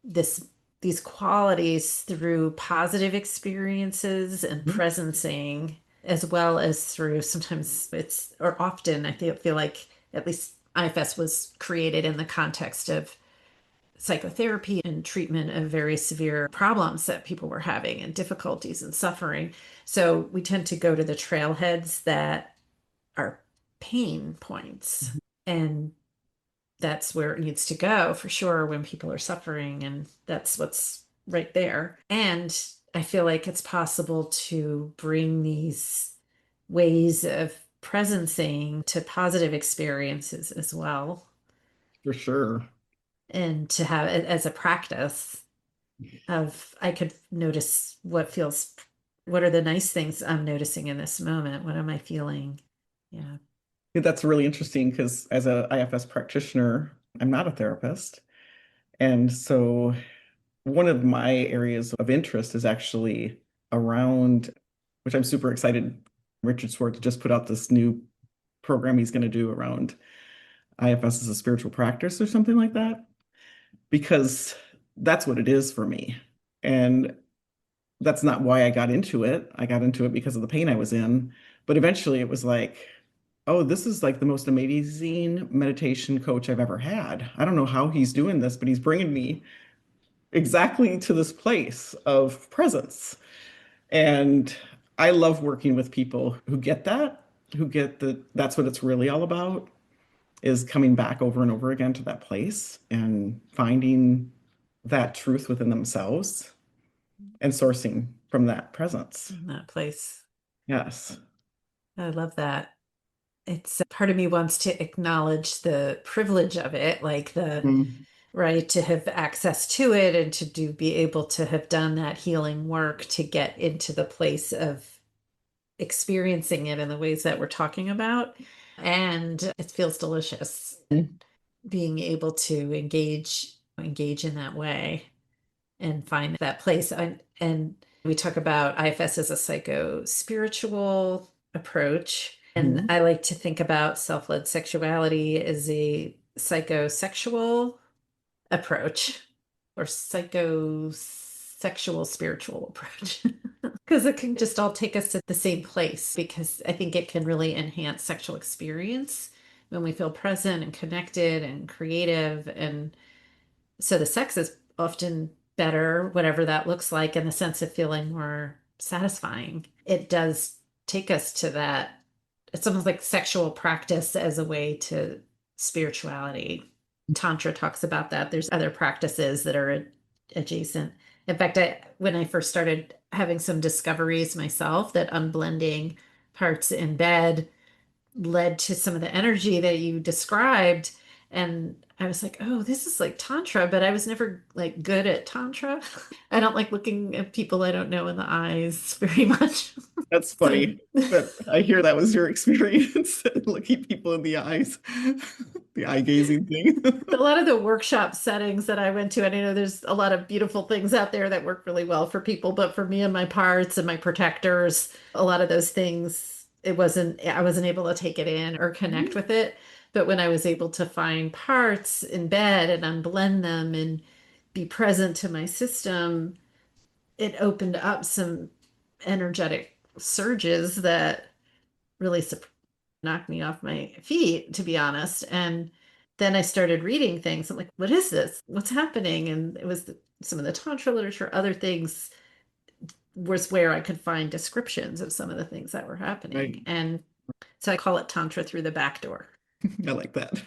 S2: this these qualities through positive experiences and
S1: Mhm.
S2: presencing, as well as through sometimes it's or often feel like at least IFS was created in the context of psychotherapy and treatment of very severe problems that people were having and difficulties and suffering. So we tend to go to the trailheads that are pain points. And that's where it needs to go for sure when people are suffering. And that's what's right there. And I feel like it's possible to bring these ways of presencing to positive experiences as well.
S1: For sure.
S2: And to have it as a practice of, I could notice what are the nice things I'm noticing in this moment? What am I feeling? Yeah.
S1: Yeah, that's really interesting because as a IFS practitioner, I'm not a therapist. And so one of my areas of interest is actually around, which I'm super excited. Richard Swartz just put out this new program he's going to do around IFS as a spiritual practice or something like that, because that's what it is for me. And that's not why I got into it. I got into it because of the pain I was in. But eventually it was like, oh, this is like the most amazing meditation coach I've ever had. I don't know how he's doing this, but he's bringing me exactly to this place of presence. And I love working with people who get that, who get that that's what it's really all about, is coming back over and over again to that place and finding that truth within themselves and sourcing from that presence.
S2: In that place.
S1: Yes.
S2: I love that. It's part of me wants to acknowledge the privilege of it, like the
S1: Mm.
S2: right? To have access to it and to be able to have done that healing work to get into the place of experiencing it in the ways that we're talking about. And it feels delicious being able to engage in that way and find that place. And we talk about IFS as a psycho spiritual approach. And
S1: Mhm.
S2: I like to think about self-led sexuality as a psychosexual approach or psychosexual spiritual approach. Because it can just all take us to the same place, because I think it can really enhance sexual experience when we feel present and connected and creative. And so the sex is often better, whatever that looks like, in the sense of feeling more satisfying. It does take us to that. It's almost like sexual practice as a way to spirituality. Tantra talks about that. There's other practices that are adjacent. In fact, when I first started having some discoveries myself that unblending parts in bed led to some of the energy that you described. And I was like, oh, this is like Tantra, but I was never like good at Tantra. I don't like looking at people I don't know in the eyes very much.
S1: That's
S2: So
S1: funny. But I hear that was your experience, looking people in the eyes, the eye gazing thing.
S2: a lot of the workshop settings that I went to, and I know there's a lot of beautiful things out there that work really well for people, but for me and my parts and my protectors, a lot of those things, I wasn't able to take it in or connect with it. But when I was able to find parts in bed and unblend them and be present to my system, it opened up some energetic surges that really knocked me off my feet, to be honest. And then I started reading things. I'm like, what is this? What's happening? And it was some of the Tantra literature, other things was where I could find descriptions of some of the things that were happening.
S1: Right.
S2: And so I call it Tantra through the back door.
S1: I like that.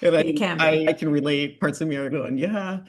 S1: And
S2: It can
S1: I
S2: be.
S1: can relate. Parts of me are going, yeah,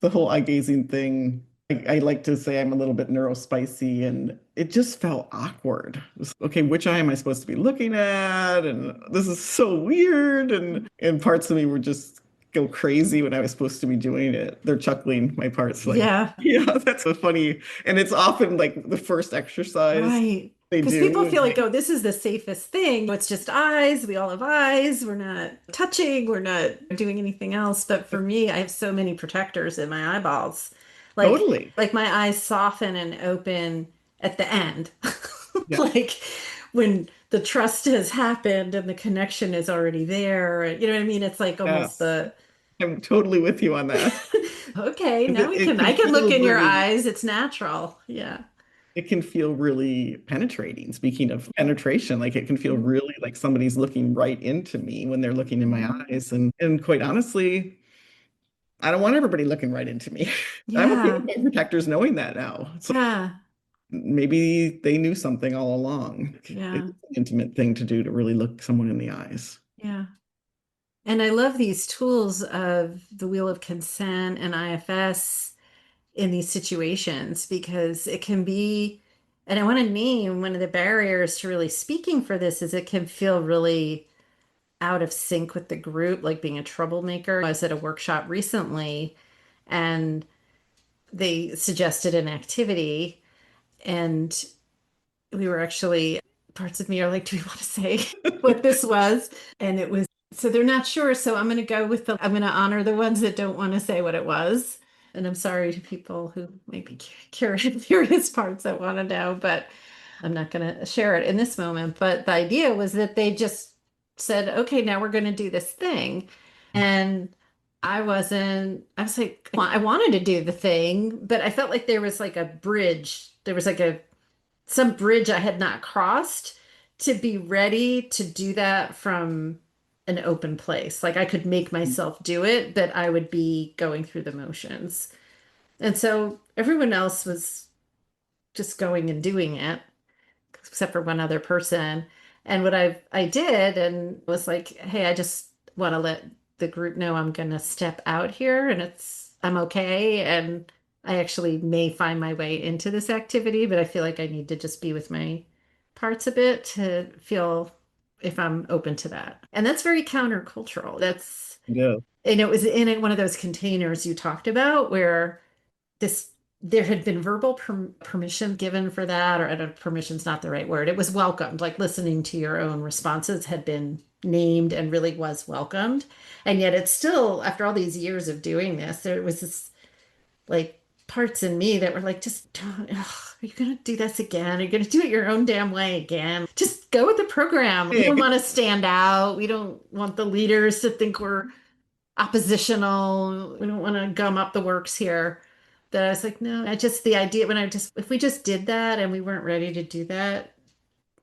S1: the whole eye gazing thing. I like to say I'm a little bit neurospicy, and it just felt awkward. It was, okay, which eye am I supposed to be looking at? And this is so weird. And parts of me were just go crazy when I was supposed to be doing it. They're chuckling, my parts, like,
S2: Yeah.
S1: yeah, that's so funny. And it's often like the first exercise
S2: Right.
S1: they
S2: Because
S1: do.
S2: people
S1: And
S2: feel like,
S1: like,
S2: oh, this is the safest thing. It's just eyes. We all have eyes. We're not touching. We're not doing anything else. But for me, I have so many protectors in my eyeballs. Like,
S1: totally.
S2: like my eyes soften and open at the end.
S1: Yeah.
S2: Like when the trust has happened and the connection is already there. You know what I mean? It's like almost
S1: Yes.
S2: the
S1: I'm totally with you on that.
S2: okay, now
S1: It
S2: I
S1: can
S2: can look
S1: feel
S2: in your
S1: really
S2: eyes. It's natural. Yeah.
S1: it can feel really penetrating. Speaking of penetration, like it can feel
S2: Mhm.
S1: really like somebody's looking right into me when they're looking in my
S2: Mhm.
S1: eyes. And quite honestly, I don't want everybody looking right into me. I'm okay with
S2: Yeah.
S1: my protectors knowing that now. So
S2: Yeah.
S1: maybe they knew something all along. It's
S2: Yeah.
S1: an intimate thing to do to really look someone in the eyes.
S2: Yeah. And I love these tools of the wheel of consent and IFS in these situations because it can be, and I want to name one of the barriers to really speaking for this is it can feel really out of sync with the group, like being a troublemaker. I was at a workshop recently and they suggested an activity, and we were actually, parts of me are like, do we want to say what this was? And it was, so they're not sure. So I'm going to honor the ones that don't want to say what it was. And I'm sorry to people who may be curious parts that want to know, but I'm not going to share it in this moment. But the idea was that they just said, okay, now we're going to do this thing. And I was like, well, I wanted to do the thing, but I felt like there was like a bridge. There was like some bridge I had not crossed to be ready to do that from an open place. Like I could make myself do it, but I would be going through the motions. And so everyone else was just going and doing it, except for one other person. And what I did and was like, hey, I just want to let the group know I'm going to step out here and I'm okay. And I actually may find my way into this activity, but I feel like I need to just be with my parts a bit to feel if I'm open to that. And that's very countercultural. That's
S1: Yeah.
S2: And it was in one of those containers you talked about where this there had been verbal permission given for that, or I don't know, permission's not the right word. It was welcomed, like listening to your own responses had been named and really was welcomed. And yet it's still, after all these years of doing this, there was this like parts in me that were like, just don't, ugh, are you gonna do this again? Are you gonna do it your own damn way again? Just go with the program. We don't want to stand out. We don't want the leaders to think we're oppositional. We don't want to gum up the works here. That I was like, no, I just, the idea when I just, if we just did that and we weren't ready to do that,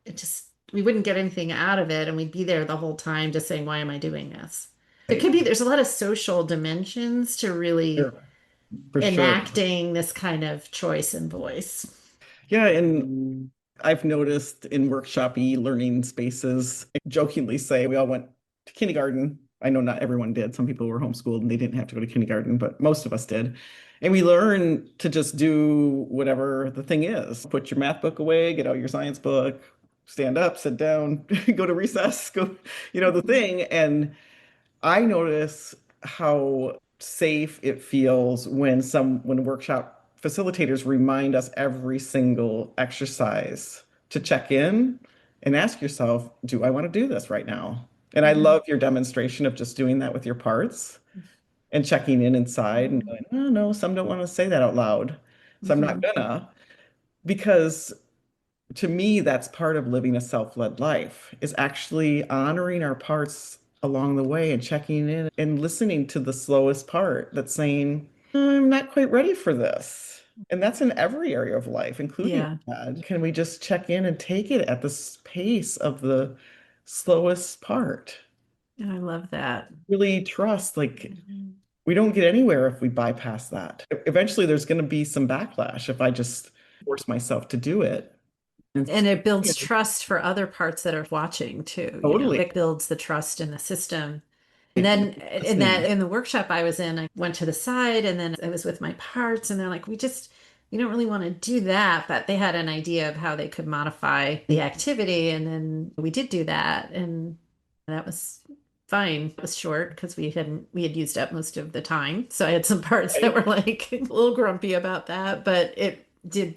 S2: it just, we wouldn't get anything out of it. And we'd be there the whole time just saying, why am I doing this? It could be, there's a lot of social dimensions to really
S1: Sure, for sure.
S2: enacting this kind of choice and voice.
S1: Yeah, and I've noticed in workshop-y learning spaces, I jokingly say we all went to kindergarten. I know not everyone did. Some people were homeschooled and they didn't have to go to kindergarten, but most of us did. And we learn to just do whatever the thing is. Put your math book away, get out your science book, stand up, sit down, go to recess, go, the thing. And I notice how safe it feels when workshop facilitators remind us every single exercise to check in and ask yourself, do I want to do this right now? And I
S2: Mhm.
S1: love your demonstration of just doing that with your parts and checking in inside and going, oh no, some don't want to say that out loud. So I'm not
S2: Mhm.
S1: gonna, because to me, that's part of living a self-led life, is actually honoring our parts along the way and checking in and listening to the slowest part that's saying, I'm not quite ready for this. And that's in every area of life, including
S2: Yeah,
S1: that. Can we just check in and take it at the pace of the slowest part?
S2: I love that.
S1: Really trust, like,
S2: Mhm.
S1: we don't get anywhere if we bypass that. Eventually, there's going to be some backlash if I just force myself to do it. And
S2: And it builds trust for other parts that are watching too.
S1: totally.
S2: It builds the trust in the system. And
S1: And
S2: then
S1: listening.
S2: in the workshop I was in, I went to the side and then I was with my parts and they're like, we don't really want to do that, but they had an idea of how they could modify the activity. And then we did do that. And that was fine. It was short because we had used up most of the time. So I had some parts that
S1: Right?
S2: were like a little grumpy about that, but it did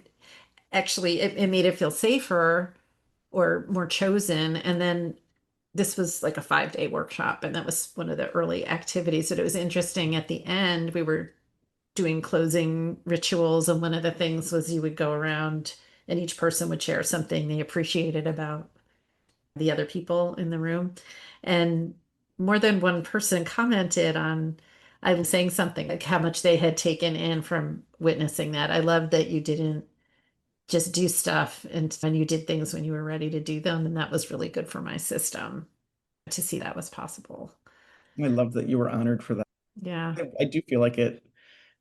S2: actually it made it feel safer or more chosen. And then this was like a 5-day workshop, and that was one of the early activities. But it was interesting at the end, we were doing closing rituals, and one of the things was you would go around and each person would share something they appreciated about the other people in the room. And more than one person commented on I was saying something like how much they had taken in from witnessing that. I love that you didn't just do stuff and when you did things when you were ready to do them. And that was really good for my system to see that was possible.
S1: I love that you were honored for that.
S2: Yeah.
S1: I do feel like it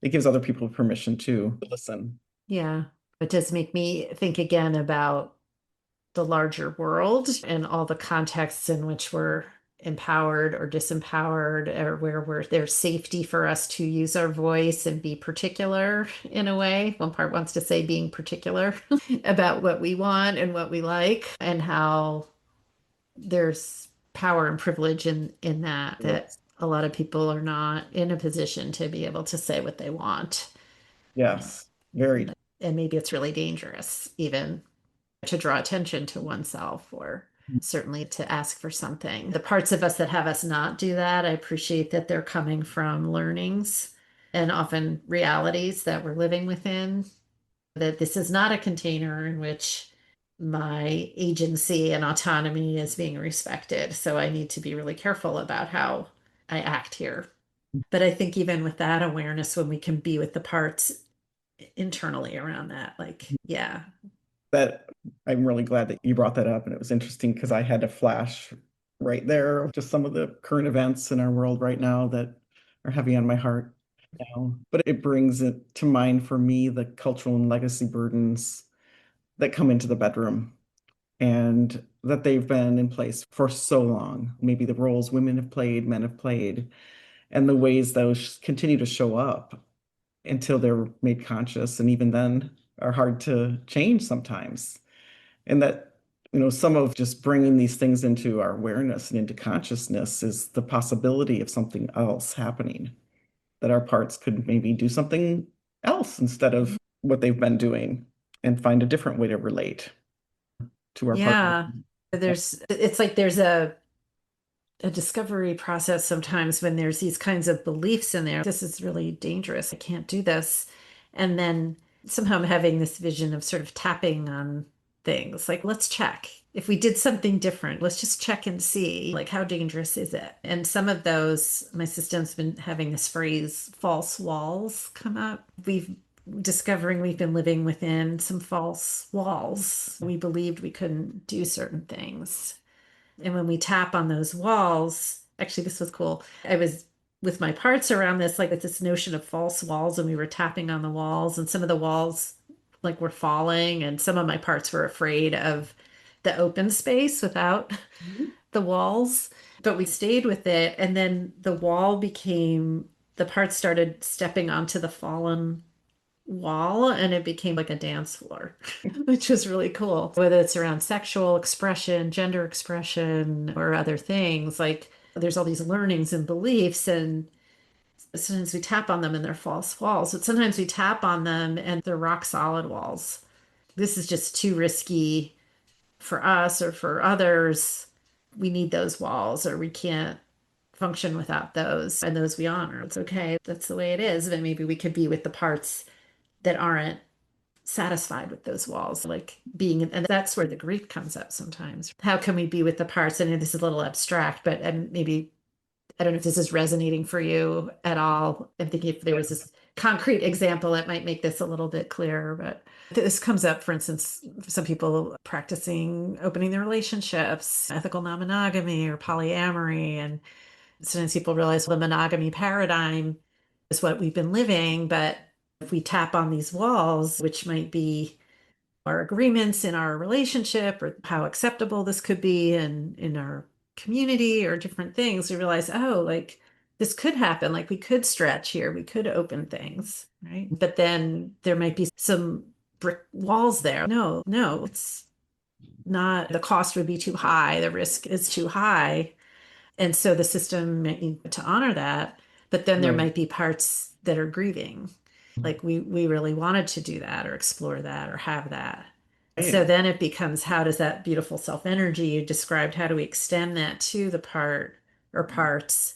S1: gives other people permission to listen.
S2: Yeah. It does make me think again about the larger world and all the contexts in which we're empowered or disempowered, or where there's safety for us to use our voice and be particular in a way. One part wants to say being particular about what we want and what we like, and how there's power and privilege in that
S1: Yes.
S2: a lot of people are not in a position to be able to say what they want.
S1: Yes. Very.
S2: And maybe it's really dangerous even to draw attention to oneself, or certainly to ask for something. The parts of us that have us not do that, I appreciate that they're coming from learnings and often realities that we're living within, that this is not a container in which my agency and autonomy is being respected. So I need to be really careful about how I act here. But I think even with that awareness, when we can be with the parts internally around that, like, yeah.
S1: That I'm really glad that you brought that up. And it was interesting because I had a flash right there of just some of the current events in our world right now that are heavy on my heart now. But it brings it to mind for me the cultural and legacy burdens that come into the bedroom and that they've been in place for so long. Maybe the roles women have played, men have played, and the ways those continue to show up until they're made conscious, and even then are hard to change sometimes. And that Some of just bringing these things into our awareness and into consciousness is the possibility of something else happening, that our parts could maybe do something else instead of what they've been doing and find a different way to relate to our partner.
S2: Yeah. It's like there's a discovery process sometimes when there's these kinds of beliefs in there. This is really dangerous. I can't do this. And then somehow I'm having this vision of sort of tapping on things like, let's check. If we did something different, let's just check and see, like, how dangerous is it? And some of those, my system's been having this phrase, false walls come up. We've discovering we've been living within some false walls. We believed we couldn't do certain things. And when we tap on those walls, actually, this was cool. I was with my parts around this, like this notion of false walls, and we were tapping on the walls, and some of the walls like were falling, and some of my parts were afraid of the open space without
S1: Mhm.
S2: the walls. But we stayed with it, and then the wall became the parts started stepping onto the fallen wall and it became like a dance floor, which was really cool. Whether it's around sexual expression, gender expression, or other things, like there's all these learnings and beliefs, and sometimes we tap on them and they're false walls, but sometimes we tap on them and they're rock solid walls. This is just too risky for us or for others. We need those walls, or we can't function without those, and those we honor. It's okay. That's the way it is. But maybe we could be with the parts that aren't satisfied with those walls, like being, and that's where the grief comes up sometimes. How can we be with the parts? I know this is a little abstract, but and maybe I don't know if this is resonating for you at all. I'm thinking if there was this concrete example, it might make this a little bit clearer. But this comes up, for instance, for some people practicing opening their relationships, ethical non-monogamy or polyamory. And sometimes people realize the monogamy paradigm is what we've been living, but if we tap on these walls, which might be our agreements in our relationship or how acceptable this could be in our community or different things, we realize, oh, like this could happen. Like we could stretch here, we could open things, right? But then there might be some brick walls there. No, no, it's not. The cost would be too high, the risk is too high. And so the system might need to honor that, but then there
S1: Right.
S2: might be parts that are grieving. Like we really wanted to do that or explore that or have that. So
S1: Right.
S2: then it becomes, how does that beautiful self energy you described, how do we extend that to the part or parts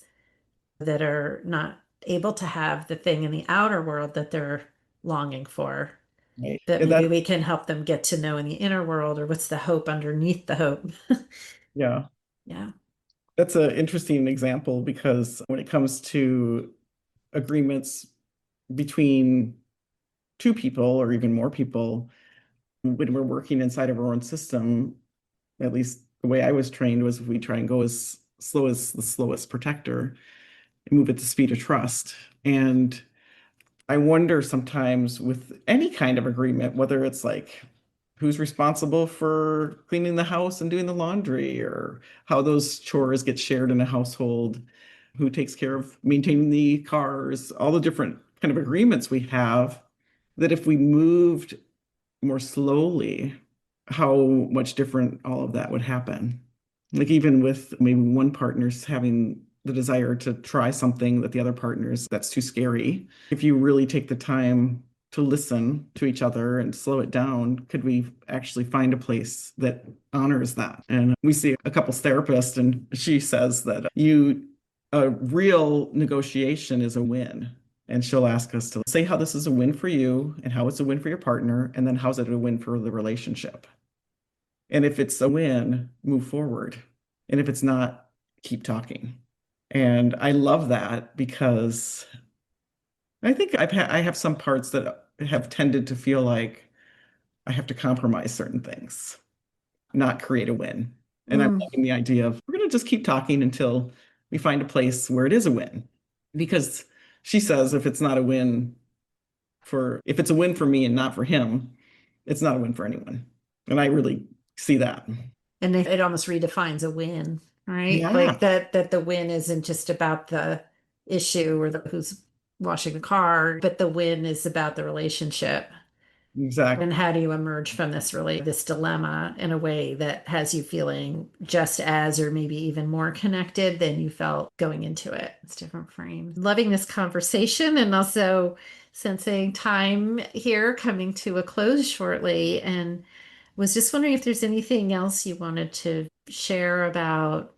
S2: that are not able to have the thing in the outer world that they're longing for?
S1: Right.
S2: That
S1: And that,
S2: maybe we can help them get to know in the inner world, or what's the hope underneath the hope?
S1: yeah,
S2: Yeah.
S1: that's an interesting example because when it comes to agreements between two people or even more people, when we're working inside of our own system, at least the way I was trained was we try and go as slow as the slowest protector and move at the speed of trust. And I wonder sometimes with any kind of agreement, whether it's like who's responsible for cleaning the house and doing the laundry, or how those chores get shared in a household, who takes care of maintaining the cars, all the different kind of agreements we have, that if we moved more slowly, how much different all of that would happen. Like even with maybe one partner's having the desire to try something that the other partner's that's too scary. If you really take the time to listen to each other and slow it down, could we actually find a place that honors that? And we see a couples therapist, and she says that a real negotiation is a win. And she'll ask us to say how this is a win for you and how it's a win for your partner, and then how's it a win for the relationship. And if it's a win, move forward. And if it's not, keep talking. And I love that because I think I have some parts that have tended to feel like I have to compromise certain things, not create a win. And I'm
S2: Mm.
S1: liking the idea of we're going to just keep talking until we find a place where it is a win. Because she says if it's not a win if it's a win for me and not for him, it's not a win for anyone. And I really see that.
S2: And it almost redefines a win, right?
S1: Yeah.
S2: Like that the win isn't just about the issue or the who's washing the car, but the win is about the relationship.
S1: Exactly.
S2: And how do you emerge from this dilemma in a way that has you feeling just as, or maybe even more connected than you felt going into it? It's different frames. Loving this conversation and also sensing time here coming to a close shortly. And was just wondering if there's anything else you wanted to share about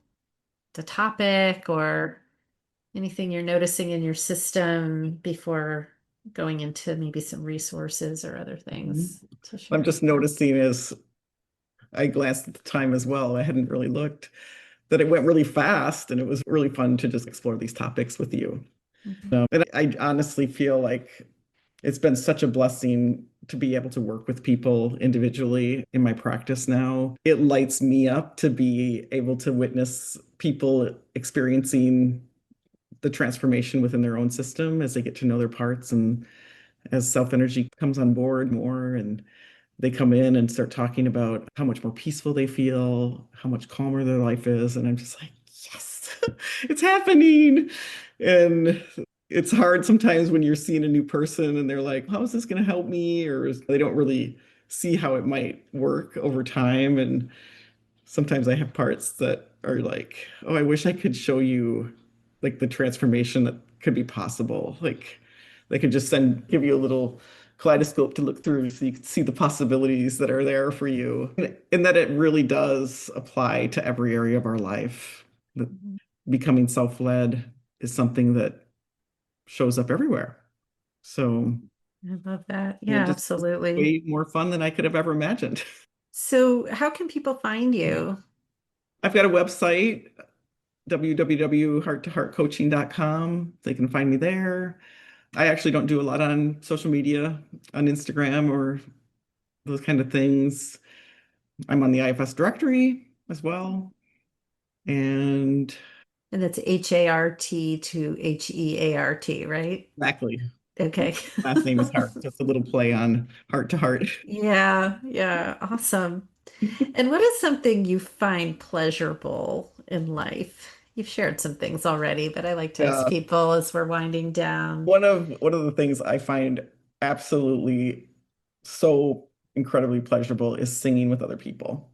S2: the topic or anything you're noticing in your system before going into maybe some resources or other things to
S1: I'm
S2: share.
S1: just noticing as I glanced at the time as well, I hadn't really looked, that it went really fast and it was really fun to just explore these topics with you.
S2: Mhm.
S1: And I honestly feel like it's been such a blessing to be able to work with people individually in my practice now. It lights me up to be able to witness people experiencing the transformation within their own system as they get to know their parts and as self energy comes on board more and they come in and start talking about how much more peaceful they feel, how much calmer their life is. And I'm just like, yes, it's happening. And it's hard sometimes when you're seeing a new person and they're like, how is this going to help me? Or they don't really see how it might work over time. And sometimes I have parts that are like, oh, I wish I could show you like the transformation that could be possible. Like they could just give you a little kaleidoscope to look through so you can see the possibilities that are there for you. And that it really does apply to every area of our life. That
S2: Mhm.
S1: becoming self-led is something that shows up everywhere. So
S2: I love that.
S1: it
S2: Yeah,
S1: just was
S2: absolutely.
S1: way more fun than I could have ever imagined.
S2: So, how can people find you?
S1: I've got a website, www.hearttoheartcoaching.com. They can find me there. I actually don't do a lot on social media, on Instagram or those kind of things. I'm on the IFS directory as well. And
S2: And it's HART to HEART, right?
S1: exactly,
S2: Okay.
S1: last name is Hart. Just a little play on heart to heart.
S2: Yeah, yeah, awesome. And what is something you find pleasurable in life? You've shared some things already, but I like to ask
S1: Yeah.
S2: people as we're winding down.
S1: One of the things I find absolutely so incredibly pleasurable is singing with other people.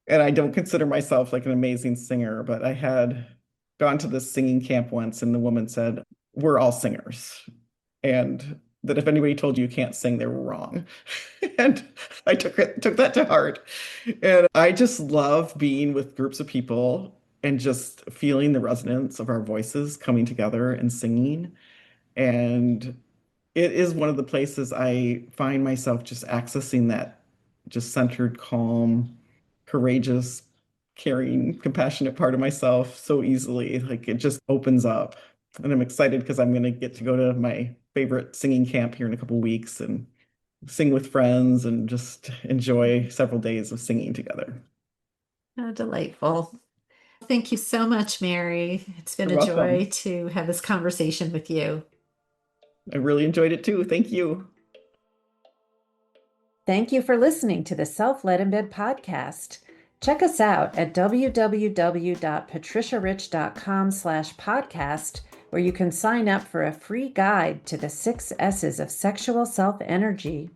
S1: And I don't consider myself like an amazing singer, but I had gone to this singing camp once, and the woman said, "We're all singers." And that if anybody told you you can't sing, they were wrong. And I took that to heart. And I just love being with groups of people and just feeling the resonance of our voices coming together and singing. And it is one of the places I find myself just accessing that just centered, calm, courageous, caring, compassionate part of myself so easily. Like it just opens up. And I'm excited because I'm going to get to go to my favorite singing camp here in a couple weeks and sing with friends and just enjoy several days of singing together.
S2: Oh, delightful. Thank you so much, Mary. It's been
S1: You're
S2: a joy
S1: welcome.
S2: to have this conversation with you.
S1: I really enjoyed it too. Thank you.
S2: Thank you for listening to the Self-Led in Bed podcast. Check us out at www.patriciarich.com/podcast, where you can sign up for a free guide to the 6 S's of sexual self-energy.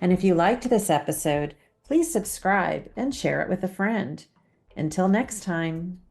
S2: And if you liked this episode, please subscribe and share it with a friend. Until next time.